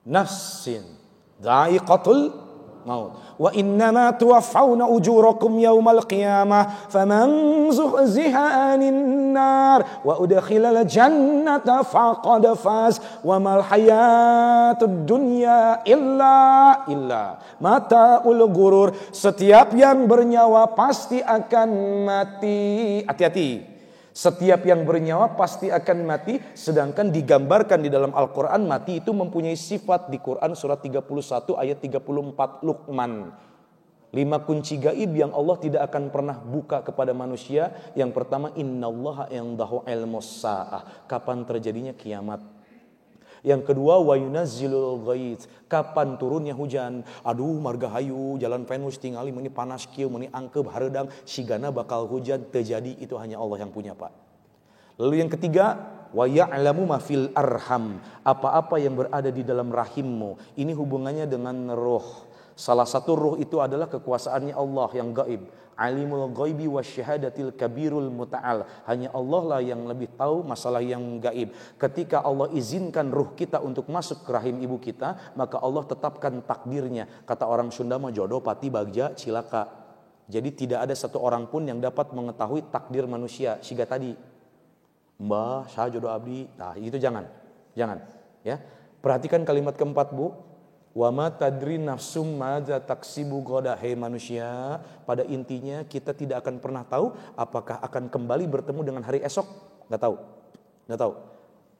nafsin dha'iqatul maut wa innama tuwaffawna ujurakum yawmal qiyamah faman zuhziha 'anil nar wa udkhilal jannata faqad faz wa mal hayatud dunya illa mataul ghurur. Setiap yang bernyawa pasti akan mati. Hati-hati. Setiap yang bernyawa pasti akan mati, sedangkan digambarkan di dalam Al-Quran mati itu mempunyai sifat. Di Quran surat 31 ayat 34 Luqman. 5 kunci gaib yang Allah tidak akan pernah buka kepada manusia. Yang pertama, innallaha indahu ilmus sa'ah, kapan terjadinya kiamat. Yang kedua, wa yunazzilul ghaits, kapan turunnya hujan. Aduh margahayu jalan Venus tingali meuni panas kieu meuni angkeup hareudang sigana bakal hujan, terjadi. Itu hanya Allah yang punya, Pak. Lalu yang ketiga, wa ya'lamu ma fil arham, apa-apa yang berada di dalam rahimmu. Ini hubungannya dengan roh. Salah satu roh itu adalah kekuasaannya Allah yang gaib. Alimul ghaibi wasyahadatil kabirul muta'al. Hanya Allah lah yang lebih tahu masalah yang gaib. Ketika Allah izinkan ruh kita untuk masuk ke rahim ibu kita, maka Allah tetapkan takdirnya. Kata orang Sunda mah jodoh pati bagja cilaka. Jadi tidak ada satu orang pun yang dapat mengetahui takdir manusia. Siga tadi, Mbah, saya jodoh abdi. Nah, itu jangan. Ya. Perhatikan kalimat keempat, Bu. Wa ma tadri nafsum madza taksibu ghadan. Hei manusia, pada intinya kita tidak akan pernah tahu apakah akan kembali bertemu dengan hari esok. Enggak tahu.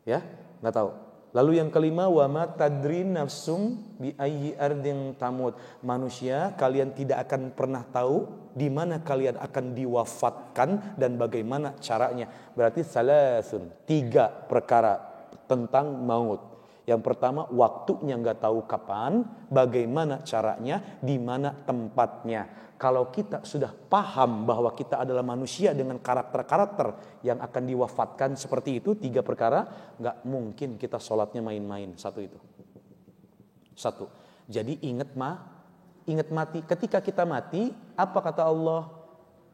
Ya, enggak tahu. Lalu yang kelima, wa ma tadri nafsum bi ayyi ardin tamut. Manusia, kalian tidak akan pernah tahu di mana kalian akan diwafatkan dan bagaimana caranya. Berarti salasun, 3 perkara tentang maut. Yang pertama, waktunya nggak tahu kapan, bagaimana caranya, di mana tempatnya. Kalau kita sudah paham bahwa kita adalah manusia dengan karakter-karakter yang akan diwafatkan seperti itu, 3 perkara, nggak mungkin kita sholatnya main-main. Satu. Jadi ingat mati. Ketika kita mati, apa kata Allah?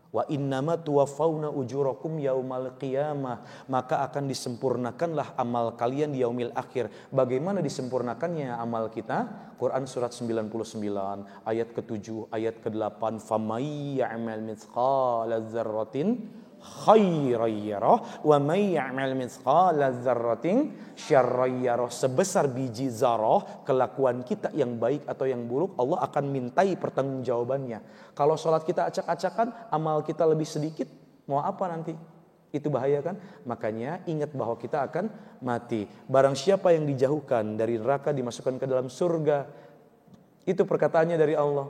Wa innama tuwaffawna ujurakum yaumal qiyamah, maka akan disempurnakanlah amal kalian di yaumil akhir. Bagaimana disempurnakannya amal kita? Quran surat 99 ayat ke-7 ayat ke-8, famay ya'mal mithqala dzarratin khairan yarah wa may ya'mal mithqala dzarratin syarran yarah. Sebesar biji zarah kelakuan kita yang baik atau yang buruk, Allah akan mintai pertanggungjawabannya. Kalau sholat kita acak-acakan, amal kita lebih sedikit, mau apa nanti? Itu bahaya kan? Makanya ingat bahwa kita akan mati. Barang siapa yang dijauhkan dari neraka dimasukkan ke dalam surga. Itu perkataannya dari Allah.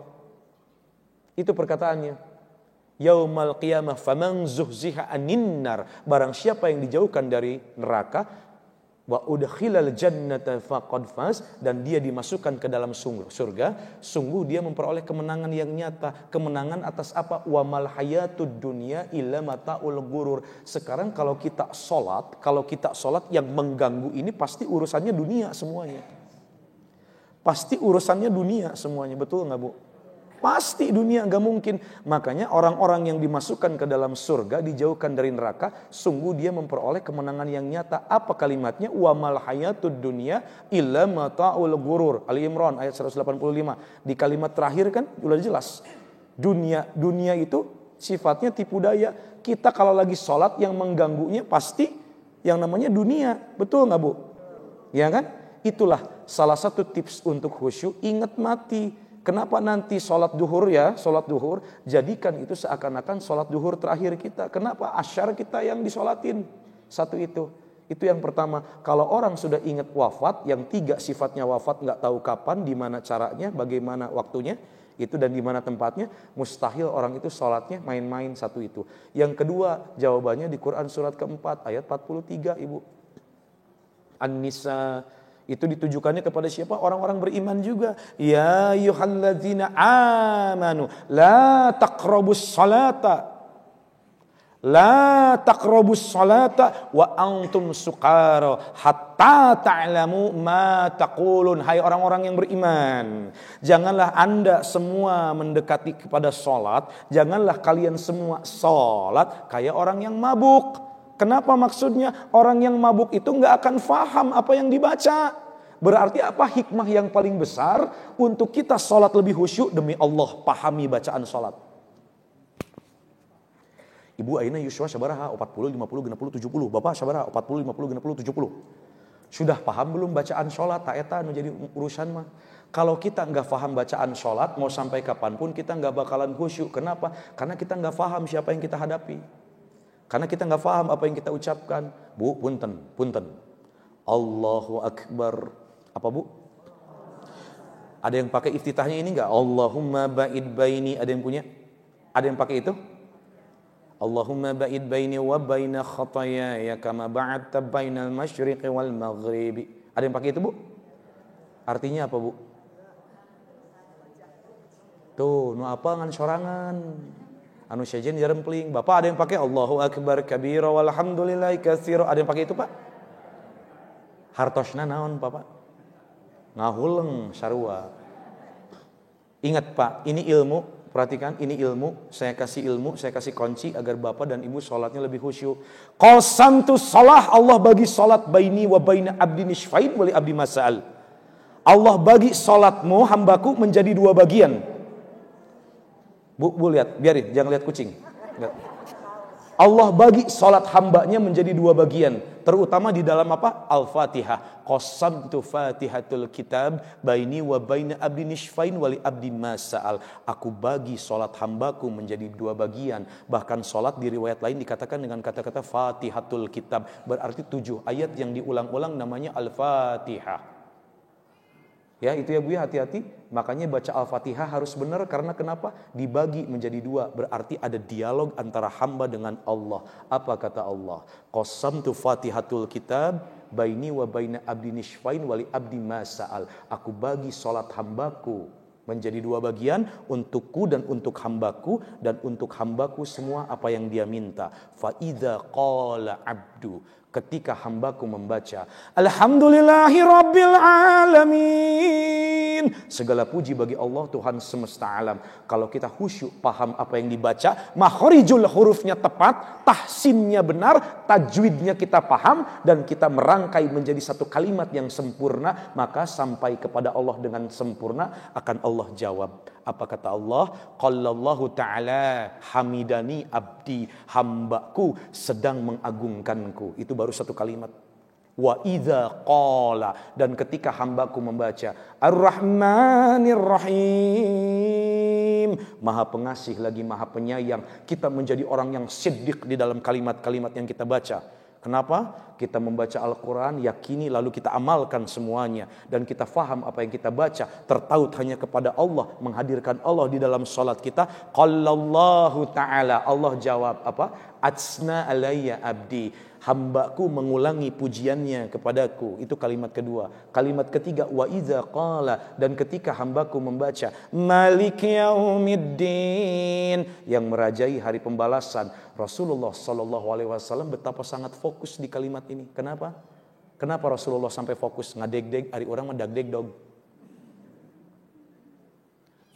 Itu perkataannya. Yaumal qiyamah faman zuhziha 'anil nar. Barang siapa yang dijauhkan dari neraka, wa udkhilal jannata faqad faz, dan dia dimasukkan ke dalam surga, sungguh dia memperoleh kemenangan yang nyata. Kemenangan atas apa? Wa mal hayatud dunya illa mataul ghurur. Sekarang kalau kita sholat yang mengganggu ini pasti urusannya dunia semuanya. Betul nggak, Bu? Pasti dunia, gak mungkin. Makanya orang-orang yang dimasukkan ke dalam surga, dijauhkan dari neraka, sungguh dia memperoleh kemenangan yang nyata. Apa kalimatnya? Wa mal hayatud dunya illa mata'ul ghurur. Ali Imran ayat 185. Di kalimat terakhir kan sudah jelas. Dunia itu sifatnya tipu daya. Kita kalau lagi sholat yang mengganggunya pasti yang namanya dunia. Betul gak, Bu? Ya kan? Itulah salah satu tips untuk khusyuk, ingat mati. Kenapa nanti sholat duhur, jadikan itu seakan-akan sholat duhur terakhir kita. Kenapa? Asyar kita yang disolatin. Satu itu yang pertama. Kalau orang sudah ingat wafat, yang 3 sifatnya wafat, nggak tahu kapan, di mana caranya, bagaimana waktunya, Itu dan di mana tempatnya? Mustahil orang itu sholatnya main-main satu itu. Yang kedua, jawabannya di Quran surat keempat ayat 43, Ibu. An-Nisa, itu ditujukannya kepada siapa? Orang-orang beriman juga. Ya ayyuhalladzina amanu la taqrabus salata wa antum sukara hatta ta'lamu ma taqulun. Hai orang-orang yang beriman, janganlah Anda semua mendekati kepada salat, janganlah kalian semua salat kayak orang yang mabuk. Kenapa maksudnya? Orang yang mabuk itu enggak akan faham apa yang dibaca. Berarti apa hikmah yang paling besar untuk kita salat lebih khusyuk? Demi Allah, pahami bacaan salat. Ibu ayeuna yuswa sabaraha 40 50 60 70. Bapak sabaraha 40 50 60 70. Sudah paham belum bacaan salat? Ta eta anu jadi urusan mah. Kalau kita enggak paham bacaan salat, mau sampai kapanpun kita enggak bakalan khusyuk. Kenapa? Karena kita enggak paham siapa yang kita hadapi. Karena kita enggak paham apa yang kita ucapkan. Bu, punten. Allahu Akbar. Apa Bu? Ada yang pakai iftitahnya ini enggak? Allahumma ba'id baini. Ada yang punya? Ada yang pakai itu? Allahumma ba'id baini wa baina khatayaya kama ba'adta bainal masyriqi wal maghribi. Ada yang pakai itu, Bu? Artinya apa, Bu? Tuh, nu apa ngan sorangan. Anu sejen jarempling. Bapak ada yang pakai Allahu akbar kabira walhamdulillahi katsira. Ada yang pakai itu, Pak? Hartosna naon, Bapak? Ngahuleng sarua. Ingat, Pak, ini ilmu. Perhatikan, ini ilmu, saya kasih kunci agar Bapak dan Ibu sholatnya lebih khusyuk. Qasamtu shalah, Allah bagi sholat baini wa baina abdi nisfain wali abdi masal. Allah bagi sholatmu, hambaku menjadi dua bagian. Bu lihat, biarin, jangan lihat kucing. Lihat. Allah bagi sholat hambanya menjadi dua bagian. Terutama di dalam apa? Al-Fatihah. Qasamtu fatihatul kitab baini wa baina abdi nisfain wali abdi masal. Aku bagi sholat hambaku menjadi dua bagian. Bahkan sholat di riwayat lain dikatakan dengan kata-kata fatihatul kitab. Berarti 7 ayat yang diulang-ulang namanya Al-Fatihah. Ya itu ya Bu ya, hati-hati. Makanya baca Al-Fatihah harus benar. Karena kenapa? Dibagi menjadi dua. Berarti ada dialog antara hamba dengan Allah. Apa kata Allah? Qasamtu fatihatul kitab baini wa baina abdi nisfain wali abdi masal. Aku bagi sholat hambaku menjadi dua bagian, untukku dan untuk hambaku, dan untuk hambaku semua apa yang dia minta. Fa idza qala abdu, ketika hambaku membaca alhamdulillahi rabbil alamin, segala puji bagi Allah Tuhan semesta alam. Kalau kita khusyuk paham apa yang dibaca, makhorijul hurufnya tepat, tahsinnya benar, tajwidnya kita paham, dan kita merangkai menjadi satu kalimat yang sempurna, maka sampai kepada Allah dengan sempurna akan Allah jawab. Apa kata Allah? Qallallahu ta'ala hamidani abdi, hambaku sedang mengagungkanku. Itu baru satu kalimat. Wa idza qala, dan ketika hambaku membaca Ar-Rahmanir Rahim, Maha Pengasih lagi Maha Penyayang, kita menjadi orang yang siddiq di dalam kalimat-kalimat yang kita baca. Kenapa? Kita membaca Al-Quran, yakini lalu kita amalkan semuanya. Dan kita faham apa yang kita baca, tertaut hanya kepada Allah, menghadirkan Allah di dalam salat kita. Qallallahu ta'ala, Allah jawab apa? Atsna alayya abdi, hambaku mengulangi pujiannya kepadaku. Itu kalimat kedua. Kalimat ketiga, wa idza qala, dan ketika hambaku membaca Malik yaumiddin, yang merajai hari pembalasan. Rasulullah SAW betapa sangat fokus di kalimat ini. Kenapa? Kenapa Rasulullah sampai fokus? Ngadeg-deg, ari orang mah dagdeg dog.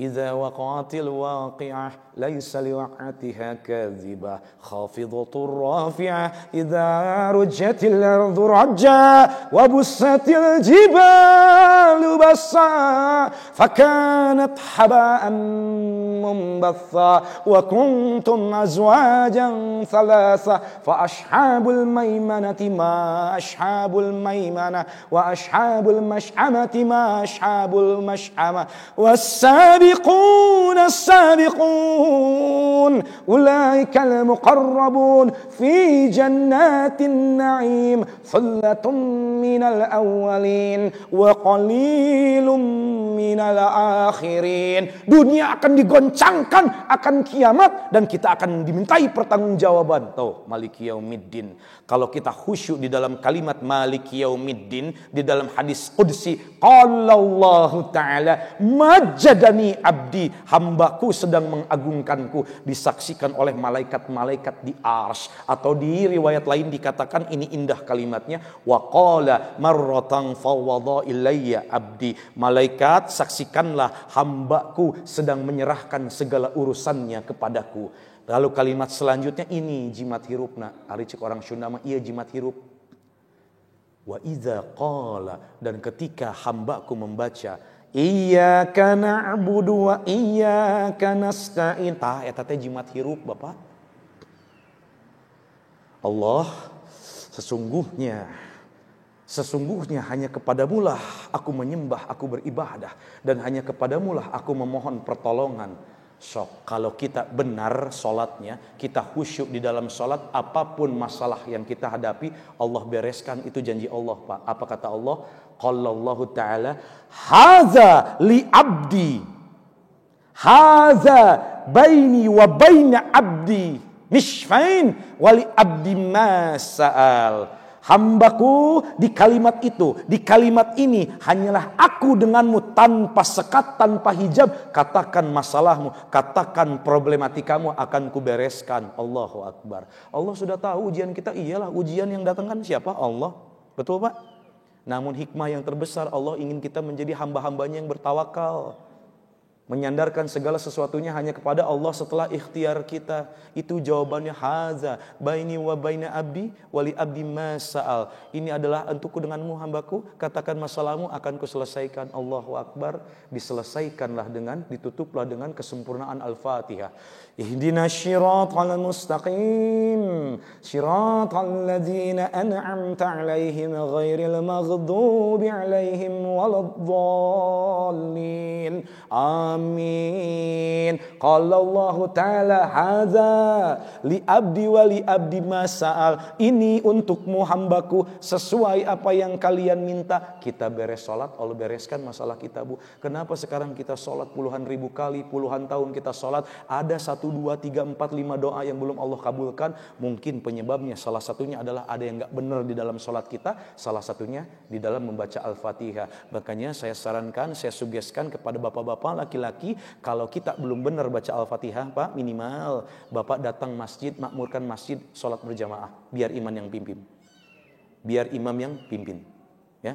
Idza waqa'atil waqi'ah laisa liwaq'atiha kadhibah khafidatur rafi'ah idza rujjatil ardu rajja wa bussatil jibalu bassa fakanat haba'an bainahum batha wa kuntum azwajan thalatha fa ashabul maimanati ma ashabul maimana wa ashabul mash'amati ma ashabul mash'amah was-sabiqun as-sabiqun ulaikal muqarrabun fi jannatin na'im thullatun minal awwalin wa qalilum minal akhirin. Dunia akan digoncangkan akan kiamat dan kita akan dimintai pertanggungjawaban. Tuh, Maliki Yaumiddin. Kalau kita khusyuk di dalam kalimat Maliki Yaumiddin, di dalam hadis qudsi, qala Allah Ta'ala majadani abdi, hambaku sedang mengagungkanku, disaksikan oleh malaikat-malaikat di arsy. Atau di riwayat lain dikatakan, ini indah kalimatnya, wa qala marratan fawwadha ilayya abdi, malaikat saksikanlah hambaku sedang menyerahkan segala urusannya kepadaku. Lalu kalimat selanjutnya ini jimat hirupna, ari cek orang Sunda mah ieu jimat hirup. Wa idza qala, dan ketika hambaku membaca iyyaka na'budu wa iyyaka nasta'in, tah eta teh jimat hirup Bapak. Allah, sesungguhnya hanya kepadamulah aku menyembah, aku beribadah, dan hanya kepadamulah aku memohon pertolongan. Sok, kalau kita benar sholatnya, kita khusyuk di dalam sholat, apapun masalah yang kita hadapi, Allah bereskan, itu janji Allah Pak. Apa kata Allah? Qala Allah Ta'ala, haza li abdi, haza baini wa baina abdi, mishfain wali abdi masa'al. Hambaku, di kalimat itu, di kalimat ini hanyalah aku denganmu, tanpa sekat, tanpa hijab. Katakan masalahmu, katakan problematikamu, akan kubereskan. Allahu Akbar. Allah sudah tahu ujian kita, iyalah ujian yang datangkan siapa? Allah. Betul Pak? Namun hikmah yang terbesar, Allah ingin kita menjadi hamba-hambanya yang bertawakal, menyandarkan segala sesuatunya hanya kepada Allah setelah ikhtiar kita. Itu jawabannya, haza baini wa baina abdi wali abdi masa'al. Ini adalah untukku denganmu hambaku, katakan masalahmu akan kuselesaikan. Allahu Akbar. Diselesaikanlah dengan, ditutuplah dengan kesempurnaan Al-Fatihah. Ihdinas syiratal mustaqim, syiratal ladzina an'amta 'alaihim ghairil maghdubi 'alaihim waladdallin. Amin. Qala Allah Ta'ala, hadza li abdi wa li abdi masa'al. Ini untukmu hambaku, sesuai apa yang kalian minta. Kita beres sholat, Allah bereskan masalah kita Bu. Kenapa sekarang kita sholat puluhan ribu kali, puluhan tahun kita sholat, ada 1, 2, 3, 4, 5 doa yang belum Allah kabulkan? Mungkin penyebabnya salah satunya adalah ada yang gak benar di dalam sholat kita, salah satunya di dalam membaca Al-Fatihah. Makanya saya sarankan, saya sugeskan kepada bapak-bapak laki-laki, kalau kita belum benar baca Al-Fatihah Pak, minimal Bapak datang masjid, makmurkan masjid, sholat berjamaah, biar imam yang pimpin. Biar imam yang pimpin. Ya.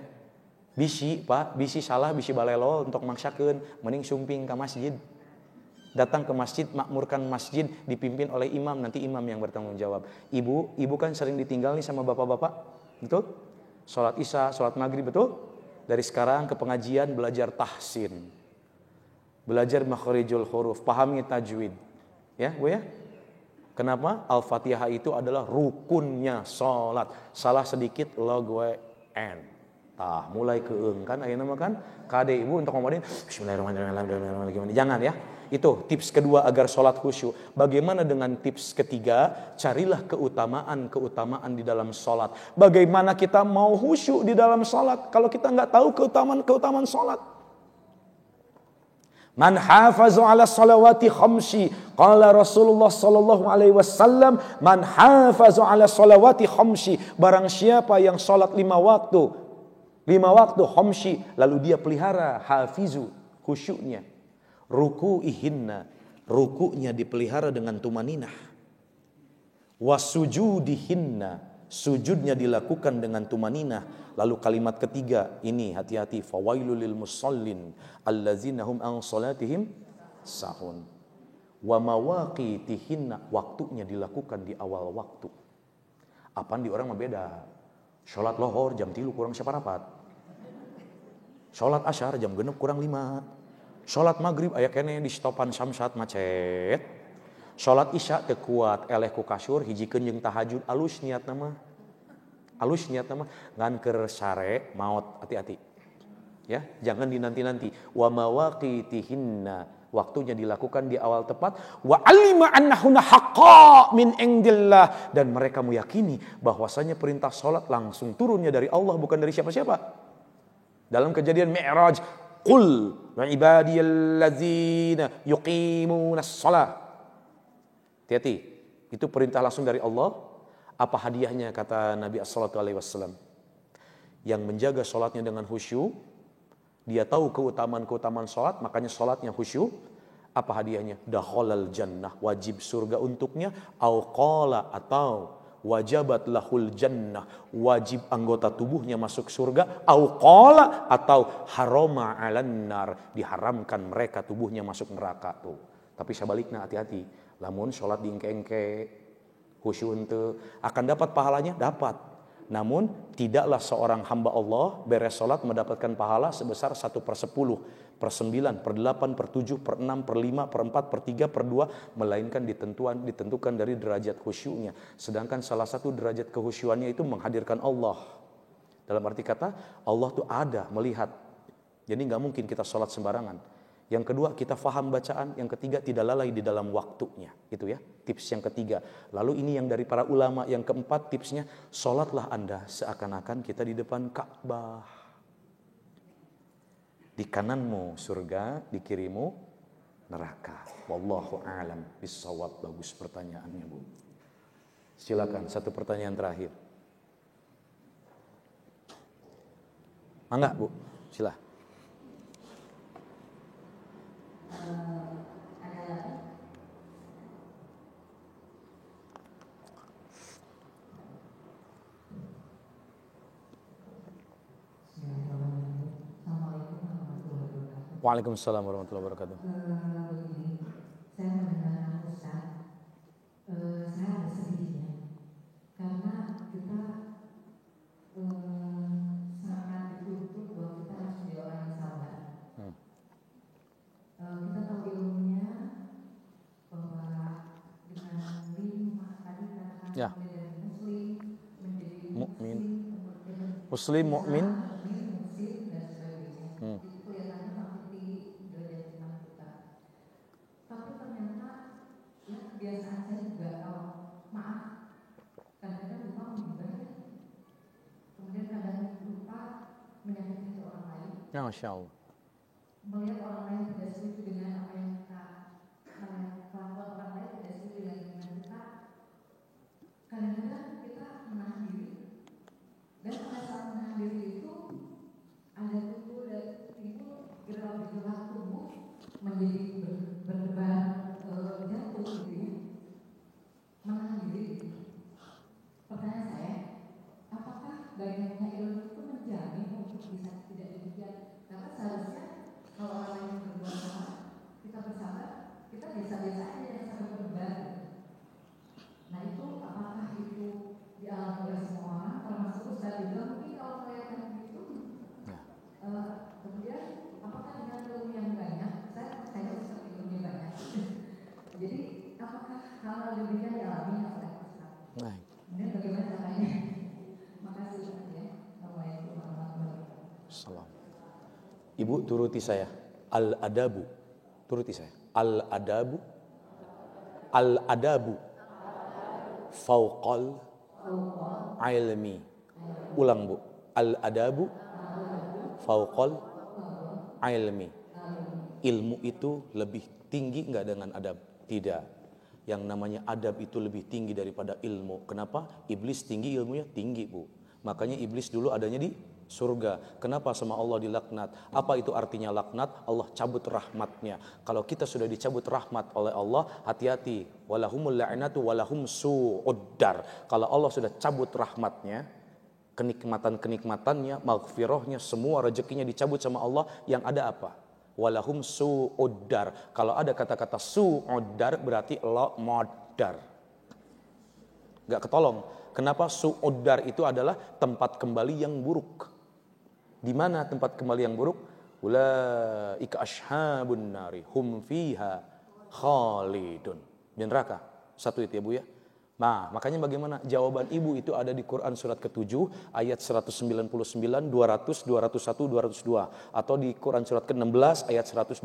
Bisi Pak, bisi salah, bisi balelo untuk maksakeun, mending sumping ke masjid. Datang ke masjid, makmurkan masjid, dipimpin oleh imam, nanti imam yang bertanggung jawab. Ibu kan sering ditinggal nih sama bapak-bapak, betul? Sholat isya, sholat maghrib, betul? Dari sekarang ke pengajian belajar tahsin, belajar makhrijul huruf, pahami tajwid, ya Bu ya. Kenapa? Al-Fatihah itu adalah rukunnya sholat. Salah sedikit lo gue end. Tah, mulai keeng kan, ayeuna mah kan kade ibu untuk ngomongin Bismillahirrahmanirrahim. Jangan ya. Itu tips kedua agar sholat khusyuk. Bagaimana dengan tips ketiga? Carilah keutamaan di dalam sholat. Bagaimana kita mau khusyuk di dalam sholat kalau kita nggak tahu keutamaan sholat? Man hafazu ala salawati khamsi, qala Rasulullah sallallahu alaihi wasallam, man hafazu ala salawati khamsi, barang siapa yang salat 5 waktu khamsi, lalu dia pelihara hafizu, khusyuknya, ruku'ihinna, rukuknya dipelihara dengan tumaninah, wasujudihinna, sujudnya dilakukan dengan tumaninah. Lalu kalimat ketiga ini hati-hati, fawailul lil musallin allazina hum an salatihim sahun, wa mawaqitihinna, waktunya dilakukan di awal waktu. Apaan di orang mah beda. Salat lohor jam 3 kurang separapat, salat asyar jam 6 kurang 5, Sholat maghrib aya kene di stopan Samsat macet. Sholat isya teu kuat eleh ku kasur hijikeun jeung tahajud alus niatna mah. Alus niatna mah ngan keur sare maot hati-hati. Ya, jangan dinanti-nanti. Wa mawaqitihinna, waktunya dilakukan di awal tepat. Wa alima annahuna haqqa min indillah, dan mereka meyakini bahwasanya perintah salat langsung turunnya dari Allah bukan dari siapa-siapa. Dalam kejadian Mi'raj, qul wa ibadiyallazina yuqimunas shalah. Hati-hati, itu perintah langsung dari Allah. Apa hadiahnya kata Nabi sallallahu alaihi wasallam? Yang menjaga salatnya dengan khusyuk, dia tahu keutamaan-keutamaan salat, makanya salatnya khusyuk. Apa hadiahnya? Dakhalal jannah, wajib surga untuknya. Au qala, atau wajabat lahul jannah, wajib anggota tubuhnya masuk surga. Au qala, atau harama 'alan nar, diharamkan mereka tubuhnya masuk neraka tuh. Tapi sebaliknya hati-hati. Lamun salat diengke-engke, khusyuk henteu, akan dapat pahalanya? Dapat. Namun tidaklah seorang hamba Allah beres salat mendapatkan pahala sebesar 1/10, 1/9, 1/8, 7, 6, 5, 4, 3, 2, melainkan ditentukan dari derajat khusyuknya. Sedangkan salah satu derajat kekhusyuannya itu menghadirkan Allah. Dalam arti kata Allah tuh ada, melihat. Jadi nggak mungkin kita salat sembarangan. Yang kedua, kita faham bacaan. Yang ketiga, tidak lalai di dalam waktunya. Itu ya, tips yang ketiga. Lalu ini yang dari para ulama. Yang keempat tipsnya, sholatlah Anda seakan-akan kita di depan Ka'bah. Di kananmu surga, di kirimu neraka. Wallahu a'lam bissawab. Bagus pertanyaannya, Bu. Silakan, satu pertanyaan terakhir. Mangga, Bu. Silakan. Waalaikumsalam warahmatullahi wabarakatuh. Begini, saya mendengar Ustaz, saya ada sedihnya karena kita sangat dituntut bahwa kita harus menjadi orang yang sabar. Kita tahu ilmunya bahwa dengan 5 tadi katakan Ya. dari muslim menjadi Mukmin. muslim, mukmin. muslim dan sebagainya. Itu kelihatannya makin tinggi derajat iman kita. Tapi ternyata ya kebiasaan saya juga maaf kadang-kadang lupa menghibur, kemudian kadang lupa menyakiti orang lain. Ya, Masya Allah. Melihat orang lain tidak setuju dengan apa yang kita kelakuan orang lain tidak setuju dengan kita, kadang-kadang kita menahan diri, dan pada saat menahan diri itu ada tubuh dan itu gerak tubuh menjadi berdebar jantung gitu ya, menahan diri. Pertanyaan saya, apakah banyaknya ilmu itu menjamin untuk bisa tidak demikian? Karena seharusnya kalau orang lain berbuat salah, kita bersabar, kita biasa-biasa aja yang sampai berdebar. Nah itu apakah itu dialami oleh semua orang, termasuk Ustaz juga mungkin kalau kelihatan begitu. Kemudian apakah dengan ilmu yang banyak, saya percaya Ustaz ilmunya banyak. Jadi apakah hal demikian dialami oleh Ustaz? Baik. Kemudian bagaimana caranya? Makasih Ustaz ya. Assalamualaikum warahmatullahi wabarakatuh. Salam. Ibu turuti saya. Al-adabu. Turuti saya. Al-adabu. Al-adabu. Fauqal ilmi. Ulang, Bu. Al-adabu. Fauqal ilmi. Ilmu itu lebih tinggi enggak dengan adab? Tidak. Yang namanya adab itu lebih tinggi daripada ilmu. Kenapa? Iblis tinggi, ilmunya tinggi, Bu. Makanya iblis dulu adanya di surga. Kenapa sama Allah dilaknat? Apa itu artinya laknat? Allah cabut rahmatnya. Kalau kita sudah dicabut rahmat oleh Allah, hati-hati. Walahumul la'natu walahum su'uddar. Kalau Allah sudah cabut rahmatnya, kenikmatan-kenikmatannya, maghfirahnya, semua rezekinya dicabut sama Allah, yang ada apa? Walahum su'uddar. Kalau ada kata-kata su'uddar berarti Allah modar. Gak ketolong. Kenapa? Su'uddar itu adalah tempat kembali yang buruk. Di mana tempat kembali yang buruk? Ulaika ashabun nari hum fiha khalidun. Di neraka. Satu itu ya Bu ya. Nah, makanya bagaimana jawaban ibu itu ada di Quran surat ke-7 ayat 199, 200, 201, 202 atau di Quran surat ke-16 ayat 125.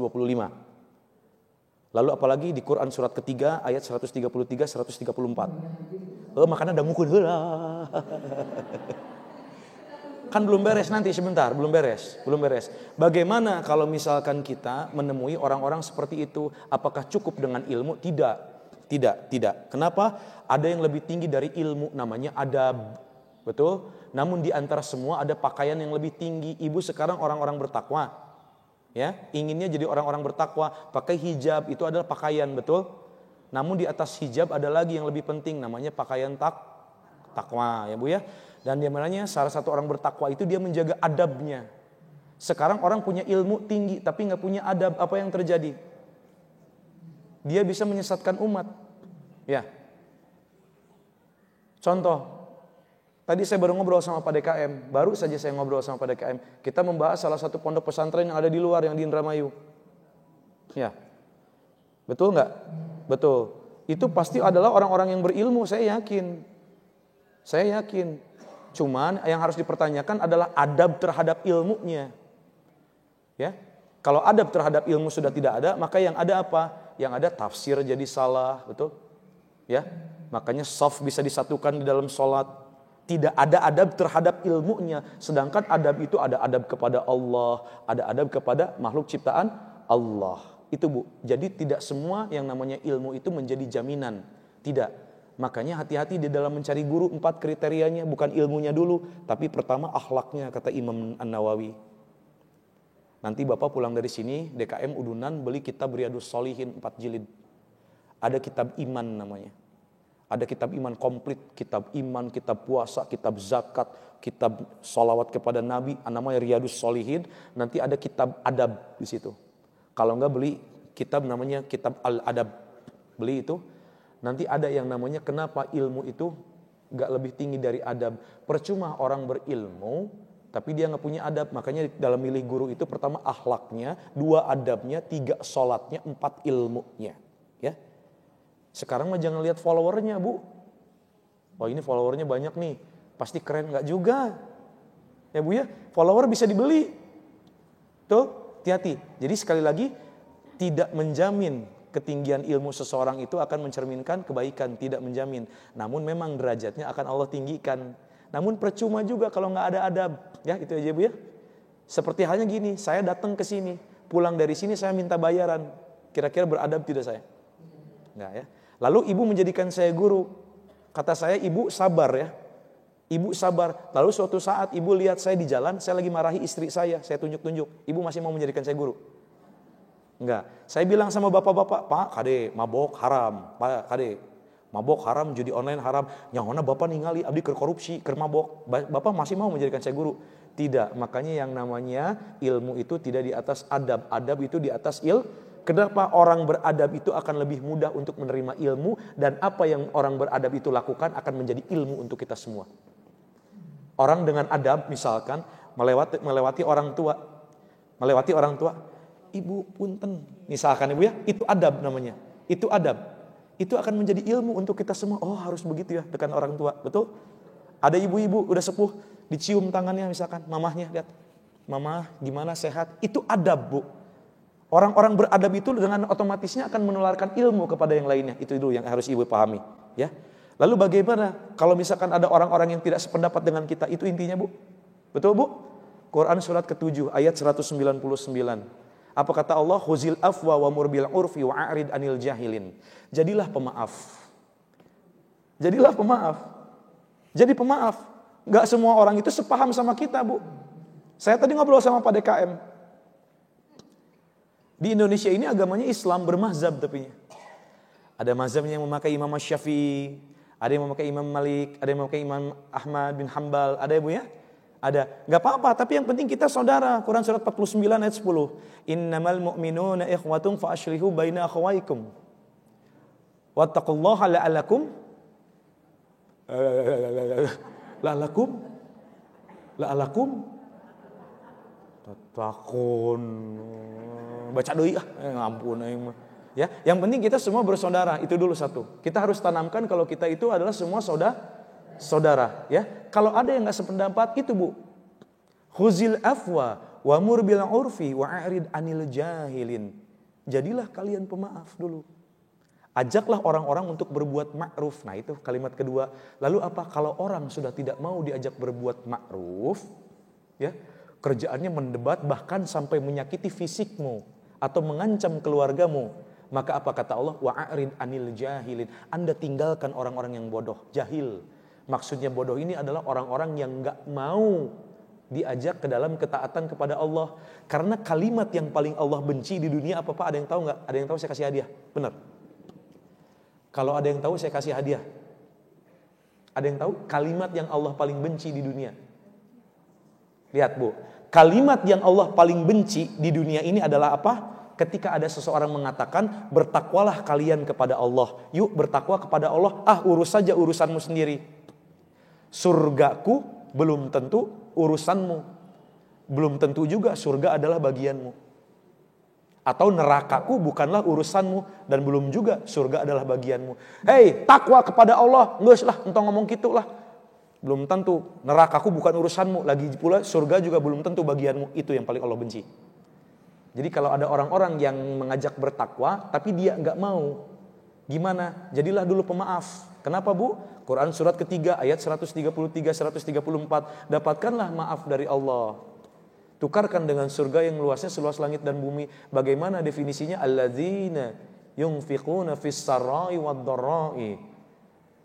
Lalu apalagi di Quran surat ketiga ayat 133, 134. Makanya ada mukun heula. Kan belum beres nanti sebentar, belum beres. Bagaimana kalau misalkan kita menemui orang-orang seperti itu, apakah cukup dengan ilmu? Tidak. Kenapa? Ada yang lebih tinggi dari ilmu, namanya adab. Betul? Namun di antara semua ada pakaian yang lebih tinggi. Ibu sekarang orang-orang bertakwa. Ya, inginnya jadi orang-orang bertakwa, pakai hijab itu adalah pakaian, betul? Namun di atas hijab ada lagi yang lebih penting, namanya pakaian takwa, ya Bu ya. Dan dia mananya salah satu orang bertakwa itu dia menjaga adabnya. Sekarang orang punya ilmu tinggi tapi nggak punya adab, apa yang terjadi? Dia bisa menyesatkan umat. Ya. Contoh, tadi saya baru ngobrol sama Pak DKM, baru saja saya ngobrol sama Pak DKM. Kita membahas salah satu pondok pesantren yang ada di luar, yang di Indramayu. Ya. Betul nggak? Betul. Itu pasti adalah orang-orang yang berilmu, saya yakin. Cuman yang harus dipertanyakan adalah adab terhadap ilmunya. Ya. Kalau adab terhadap ilmu sudah tidak ada, maka yang ada apa? Yang ada tafsir jadi salah, betul? Ya. Makanya shaf bisa disatukan di dalam sholat. Tidak ada adab terhadap ilmunya. Sedangkan adab itu ada adab kepada Allah, ada adab kepada makhluk ciptaan Allah. Itu Bu. Jadi tidak semua yang namanya ilmu itu menjadi jaminan. Tidak. Makanya hati-hati di dalam mencari guru, 4 kriterianya, bukan ilmunya dulu, tapi pertama akhlaknya, kata Imam An-Nawawi. Nanti Bapak pulang dari sini, DKM Udunan beli kitab Riyadhus Shalihin 4 jilid. Ada kitab iman namanya. Ada kitab iman komplit, kitab iman, kitab puasa, kitab zakat, kitab sholawat kepada Nabi, namanya Riyadhus Shalihin. Nanti ada kitab adab di situ. Kalau enggak beli kitab namanya kitab Al-Adab. Beli itu. Nanti ada yang namanya kenapa ilmu itu enggak lebih tinggi dari adab. Percuma orang berilmu tapi dia nggak punya adab. Makanya dalam milih guru itu pertama akhlaknya, 2 adabnya, 3 sholatnya, 4 ilmunya. Ya. Sekarang mah jangan lihat followernya Bu. Wah ini followernya banyak nih, pasti keren. Nggak juga. Ya Bu ya, follower bisa dibeli. Tuh, hati-hati. Jadi sekali lagi, tidak menjamin ketinggian ilmu seseorang itu akan mencerminkan kebaikan, tidak menjamin. Namun memang derajatnya akan Allah tinggikan. Namun percuma juga kalau nggak ada adab. Ya itu aja Bu ya. Seperti halnya gini, saya datang ke sini, pulang dari sini saya minta bayaran. Kira-kira beradab tidak saya? Enggak ya. Lalu ibu menjadikan saya guru. Kata saya, ibu sabar ya. Ibu sabar. Lalu suatu saat ibu lihat saya di jalan, saya lagi marahi istri saya tunjuk-tunjuk. Ibu masih mau menjadikan saya guru? Enggak. Saya bilang sama bapak-bapak, Pak, kade mabok haram. Pak, kade mabok haram, judi online haram. Nyawana bapak ningali abdi keur korupsi, keur mabok. Bapak masih mau menjadikan saya guru? Tidak. Makanya yang namanya ilmu itu tidak di atas adab. Adab itu di atas ilmu. Kenapa orang beradab itu akan lebih mudah untuk menerima ilmu, dan apa yang orang beradab itu lakukan akan menjadi ilmu untuk kita semua. Orang dengan adab misalkan melewati orang tua. Ibu punten, misalkan ibu ya, itu adab namanya. Itu adab. Itu akan menjadi ilmu untuk kita semua. Oh harus begitu ya dengan orang tua, betul? Ada ibu-ibu udah sepuh, dicium tangannya misalkan, mamahnya lihat, mamah gimana sehat? Itu adab Bu. Orang-orang beradab itu dengan otomatisnya akan menularkan ilmu kepada yang lainnya. Itu dulu yang harus ibu pahami, ya. Lalu bagaimana kalau misalkan ada orang-orang yang tidak sependapat dengan kita? Itu intinya Bu. Betul Bu? Quran surat ke-7 ayat 199. Apa kata Allah? Khuzil afwa wa murbil urfi wa a'rid anil jahilin. Jadilah pemaaf. Jadi pemaaf. Gak semua orang itu sepaham sama kita Bu. Saya tadi ngobrol sama Pak DKM. Di Indonesia ini agamanya Islam bermazhab tapinya. Ada mazhabnya yang memakai Imam Syafi'i, ada yang memakai Imam Malik, ada yang memakai Imam Ahmad bin Hanbal, ada ya Bu ya? Ada. Enggak apa-apa, tapi yang penting kita saudara. Quran surat 49 ayat 10. Innamal mu'minuna ikhwatun fa ashlihu baina akhawaykum. Wattaqullaha la'alakum takun baca deui ngampun aing mah. Ya, yang penting kita semua bersaudara, itu dulu satu. Kita harus tanamkan kalau kita itu adalah semua saudara, ya. Kalau ada yang enggak sependapat itu, Bu. Khuzil afwa wa'mur bil 'urfi wa'rid 'anil jahilin. Jadilah kalian pemaaf dulu. Ajaklah orang-orang untuk berbuat ma'ruf. Nah, itu kalimat kedua. Lalu apa kalau orang sudah tidak mau diajak berbuat ma'ruf, ya? Kerjaannya mendebat bahkan sampai menyakiti fisikmu atau mengancam keluargamu. Maka apa kata Allah? Wa'rid 'anil jahilin. Anda tinggalkan orang-orang yang bodoh, jahil. Maksudnya bodoh ini adalah orang-orang yang enggak mau diajak ke dalam ketaatan kepada Allah. Karena kalimat yang paling Allah benci di dunia apa Pak? Ada yang tahu enggak? Ada yang tahu? Saya kasih hadiah. Benar. Kalau ada yang tahu saya kasih hadiah. Ada yang tahu kalimat yang Allah paling benci di dunia? Lihat, Bu. Kalimat yang Allah paling benci di dunia ini adalah apa? Ketika ada seseorang mengatakan, bertakwalah kalian kepada Allah. Yuk bertakwa kepada Allah. Urus saja urusanmu sendiri. Surgaku belum tentu urusanmu. Belum tentu juga surga adalah bagianmu. Atau nerakaku bukanlah urusanmu. Dan belum juga surga adalah bagianmu. Hei, takwa kepada Allah. Nggak lah, entah ngomong gitu lah. Belum tentu. Nerakaku bukan urusanmu. Lagi pula surga juga belum tentu bagianmu. Itu yang paling Allah benci. Jadi kalau ada orang-orang yang mengajak bertakwa tapi dia enggak mau, gimana? Jadilah dulu pemaaf. Kenapa, Bu? Quran surat ketiga ayat 133 134. Dapatkanlah maaf dari Allah. Tukarkan dengan surga yang luasnya seluas langit dan bumi. Bagaimana definisinya? Alladzina yunfiquna fis sarai wad dharai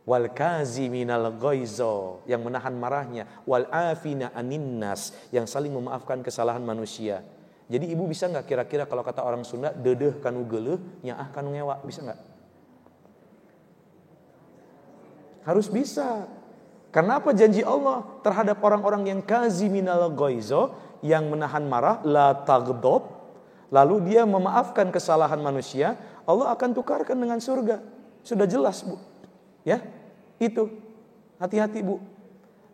wal kaziminal ghaiza, yang menahan marahnya, wal afina anin nas, yang saling memaafkan kesalahan manusia. Jadi ibu bisa nggak kira-kira kalau kata orang Sunda, dedeh kanu geuleuh, nyaah kanu ngewa, bisa nggak? Harus bisa. Karena apa janji Allah terhadap orang-orang yang kaziminal ghaiza, yang menahan marah, la taghdab, lalu dia memaafkan kesalahan manusia, Allah akan tukarkan dengan surga. Sudah jelas, Bu. Ya, itu. Hati-hati, Bu.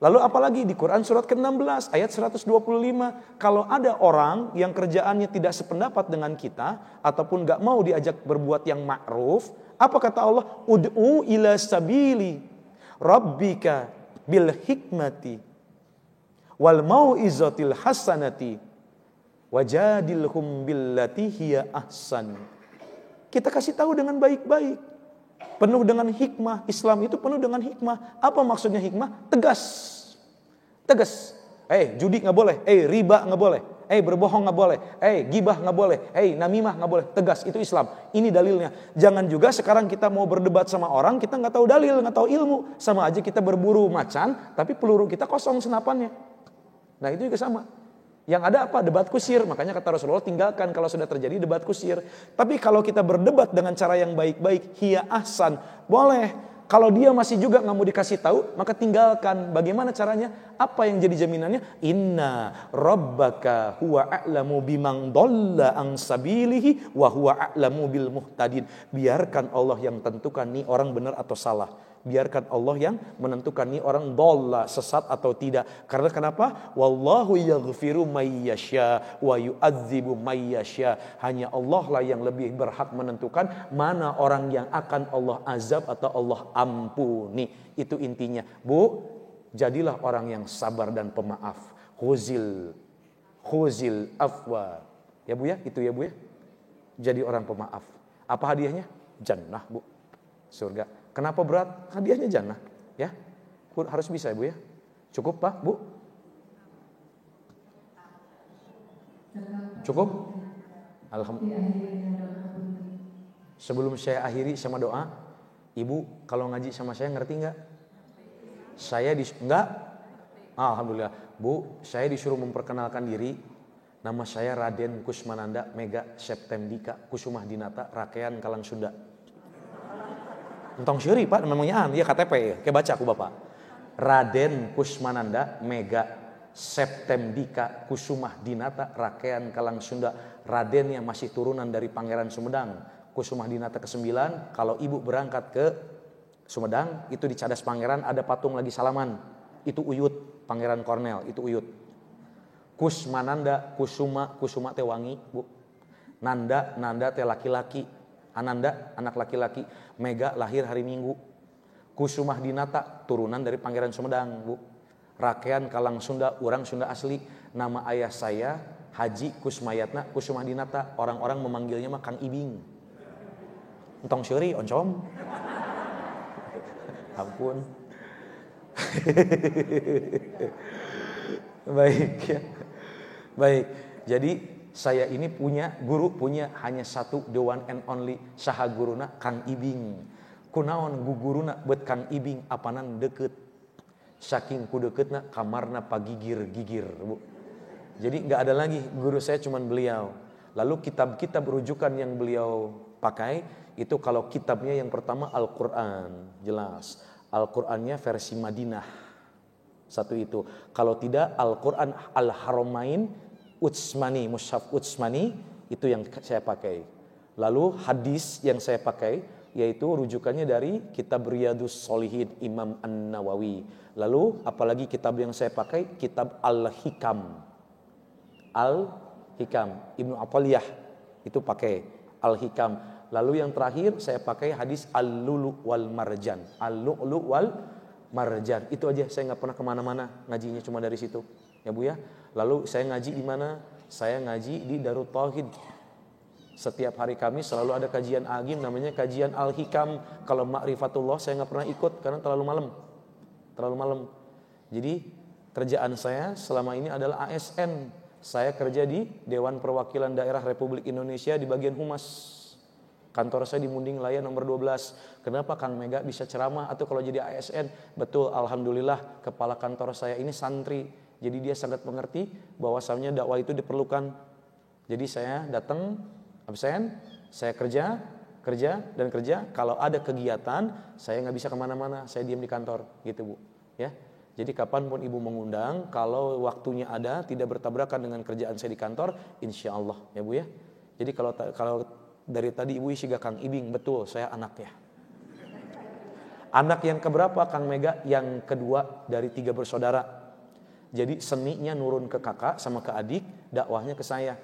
Lalu apalagi di Quran surat ke-16 ayat 125. Kalau ada orang yang kerjaannya tidak sependapat dengan kita, ataupun gak mau diajak berbuat yang ma'ruf, apa kata Allah? Ud'u ila sabili rabbika bil hikmati wal mau'izatil hasanati wajadilhum billati hiya ahsan. Kita kasih tahu dengan baik-baik. Penuh dengan hikmah. Islam itu penuh dengan hikmah. Apa maksudnya hikmah? Tegas. Judi gak boleh. Riba gak boleh. Berbohong gak boleh. Gibah gak boleh. Namimah gak boleh. Tegas, itu Islam. Ini dalilnya. Jangan juga sekarang kita mau berdebat sama orang, kita gak tahu dalil, gak tahu ilmu. Sama aja kita berburu macan, tapi peluru kita kosong senapannya. Nah itu juga sama. Yang ada apa? Debat kusir. Makanya kata Rasulullah, tinggalkan kalau sudah terjadi debat kusir. Tapi kalau kita berdebat dengan cara yang baik-baik, hiya ahsan, boleh. Kalau dia masih juga nggak mau dikasih tahu, maka tinggalkan. Bagaimana caranya? Apa yang jadi jaminannya? Inna rabbaka huwa a'lamu biman dhalla an sabilihi wa huwa a'lamu bil muhtadin. Biarkan Allah yang tentukan nih orang benar atau salah. Biarkan Allah yang menentukan nih orang dhalla, sesat atau tidak. Karena kenapa? Wallahu yaghfiru may yasha wa yu'adzibu may yasha. Hanya Allah lah yang lebih berhak menentukan mana orang yang akan Allah azab atau Allah ampuni. Itu intinya. Bu, jadilah orang yang sabar dan pemaaf. Khuzil afwa. Ya Bu ya, itu ya Bu ya. Jadi orang pemaaf. Apa hadiahnya? Jannah, Bu. Surga. Kenapa berat? Hadiahnya jannah, ya. Harus bisa ya Bu ya. Cukup Pak, Bu? Cukup? Alhamdulillah. Sebelum saya akhiri sama doa, Ibu kalau ngaji sama saya ngerti nggak? Saya enggak? Alhamdulillah. Bu, saya disuruh memperkenalkan diri. Nama saya Raden Kusmananda Mega Septemdika Kusumah Dinata Rakean Kalang Sunda. Entong syuri Pak namanya ya KTP ya. Kayak baca aku Bapak. Raden Kusmananda Mega Septemdika Kusumah Dinata Rakean Kalang Sunda. Raden yang masih turunan dari Pangeran Sumedang. Kusumah Dinata ke-9. Kalau ibu berangkat ke Sumedang, itu di Cadas Pangeran ada patung lagi salaman. Itu Uyut, Pangeran Kornel, itu Uyut. Kusmananda, kusuma teh wangi, Bu. Nanda teh laki-laki. Ananda anak laki-laki. Mega lahir hari Minggu. Kusumah Dinata turunan dari Pangeran Sumedang, Bu. Rakean Kalang Sunda, orang Sunda asli. Nama ayah saya Haji Kusmayatna Kusumah Dinata. Orang-orang memanggilnya mah Kang Ibing. Entong seuri oncom. Ampun. Baik ya. Baik. Jadi saya ini punya hanya satu, the one and only, saha guruna Kang Ibing. Kunaon guguruna bet Kang Ibing apanan deket. Saking ku deketna kamarna pagigir-gigir, Bu. Jadi enggak ada lagi, guru saya cuman beliau. Lalu kitab-kitab rujukan yang beliau pakai itu kalau kitabnya yang pertama Al-Qur'an, jelas. Al-Qur'annya versi Madinah. Satu itu. Kalau tidak Al-Qur'an Al-Haramain Utsmani, Mushaf Utsmani itu yang saya pakai. Lalu hadis yang saya pakai yaitu rujukannya dari kitab Riyadhus Shalihin Imam An-Nawawi. Lalu apalagi kitab yang saya pakai, kitab Al-Hikam. Al-Hikam Ibnu Athaillah itu pakai Al-Hikam. Lalu yang terakhir saya pakai hadis Al-Lulu wal Marjan. Al-Lulu wal Marjan. Itu aja, saya nggak pernah kemana-mana, ngajinya cuma dari situ. Ya Bu ya. Lalu saya ngaji di mana? Saya ngaji di Darut Tauhid. Setiap hari Kamis selalu ada kajian agim namanya kajian Al-Hikam. Kalau Ma'rifatullah saya nggak pernah ikut karena terlalu malam. Jadi kerjaan saya selama ini adalah ASN. Saya kerja di Dewan Perwakilan Daerah Republik Indonesia di bagian humas. Kantor saya di Munding Laya nomor 12. Kenapa Kang Mega bisa ceramah atau kalau jadi ASN? Betul, alhamdulillah kepala kantor saya ini santri. Jadi dia sangat mengerti bahwasannya dakwah itu diperlukan. Jadi saya datang absen, saya kerja. Kalau ada kegiatan, saya nggak bisa kemana-mana, saya diam di kantor, gitu Bu. Ya. Jadi kapanpun Ibu mengundang, kalau waktunya ada, tidak bertabrakan dengan kerjaan saya di kantor, insya Allah, ya Bu ya. Jadi kalau dari tadi Ibu isi Kang Ibing, betul, saya anaknya. Anak yang keberapa Kang Mega? Yang kedua dari 3 bersaudara. Jadi seninya nurun ke kakak sama ke adik, dakwahnya ke saya.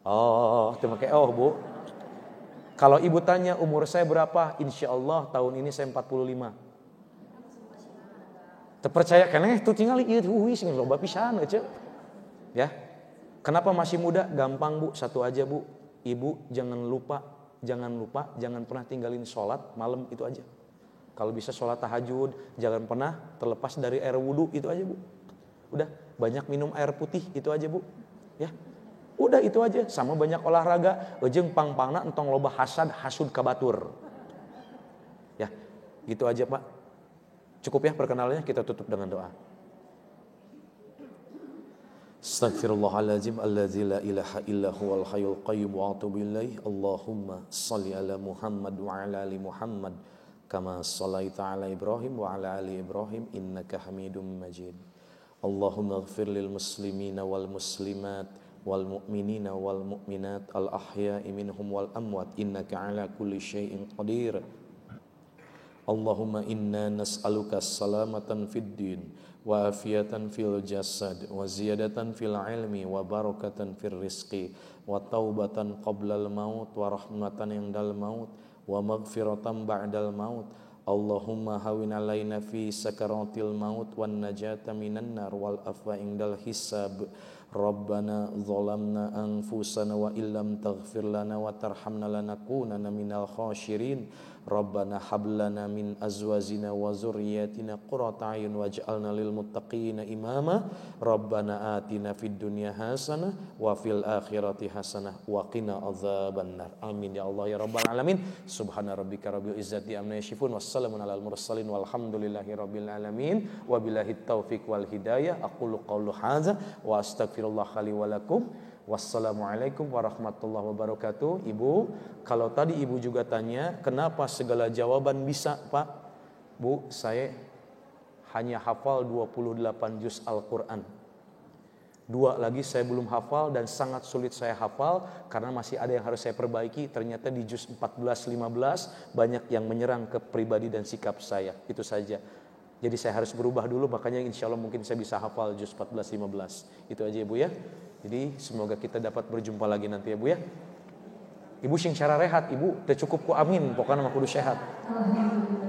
Oh, terima kasih. Oh Bu, kalau Ibu tanya umur saya berapa, insya Allah tahun ini saya 45. Terpercaya keneh tuh tinggal ieu sing loba pisan aja. Ya. Kenapa masih muda? Gampang Bu, satu aja Bu. Ibu jangan lupa, jangan pernah tinggalin sholat malam, itu aja. Kalau bisa sholat tahajud, jangan pernah terlepas dari air wudu, itu aja Bu. Udah, banyak minum air putih, itu aja Bu. Ya. Udah itu aja, sama banyak olahraga, jeung pang-pangna entong loba hasud kabatur. Ya, gitu aja Pak. Cukup ya perkenalannya, kita tutup dengan doa. Astaghfirullahaladzim alladzi la ilaha illa huwal hayyul qayyum wa atubu ilaih. Allahumma shalli ala Muhammad wa ala ali Muhammad kama shallaita ala Ibrahim wa ala ali Ibrahim innaka Hamidum Majid. Allahumma ighfir lil muslimina wal muslimat wal mu'minina wal mu'minat al ahya'i minhum wal amwat innaka ala kulli syai'in qadir. Allahumma inna nas'aluka salamatan fid din wa afiyatan fil jasad wa ziyadatan fil ilmi wa barakatan fil rizqi wa taubatan qablal maut wa rahmatan indal maut wa maghfiratan ba'dal maut. Allahumma hawin alaina fi sakaratil maut wan najata minan nar wal afwa indal hisab. Rabbana zalamna anfusana wa illam taghfir lana wa tarhamna lanakunanna minal khashirin. Rabbana hablana min azwajina wa zurriyyatina qurrata a'yun waj'alna lil muttaqina imama. Rabbana atina fid dunya hasanah wa fil akhirati hasanah wa qina adzabannar. Amin ya Allah ya rabbal alamin. Subhana rabbika rabbil izzati amma yasifun wassalamun alal mursalin walhamdulillahi rabbil alamin. Wabillahi taufiq wal hidayah. Aqulu qawlu hadza wa astaghfirullah li wa lakum. Wassalamualaikum warahmatullahi wabarakatuh. Ibu, kalau tadi Ibu juga tanya kenapa segala jawaban bisa Pak? Bu, saya hanya hafal 28 juz Al-Quran. 2 lagi saya belum hafal dan sangat sulit saya hafal karena masih ada yang harus saya perbaiki. Ternyata di juz 14-15 banyak yang menyerang ke pribadi dan sikap saya. Itu saja. Jadi saya harus berubah dulu, makanya insya Allah mungkin saya bisa hafal juz 14-15. Itu aja ya Bu ya. Jadi semoga kita dapat berjumpa lagi nanti ya Bu ya. Ibu sing cara rehat, ibu teu cukup ku amin, pokoknya mah kudu sehat. Alhamdulillah.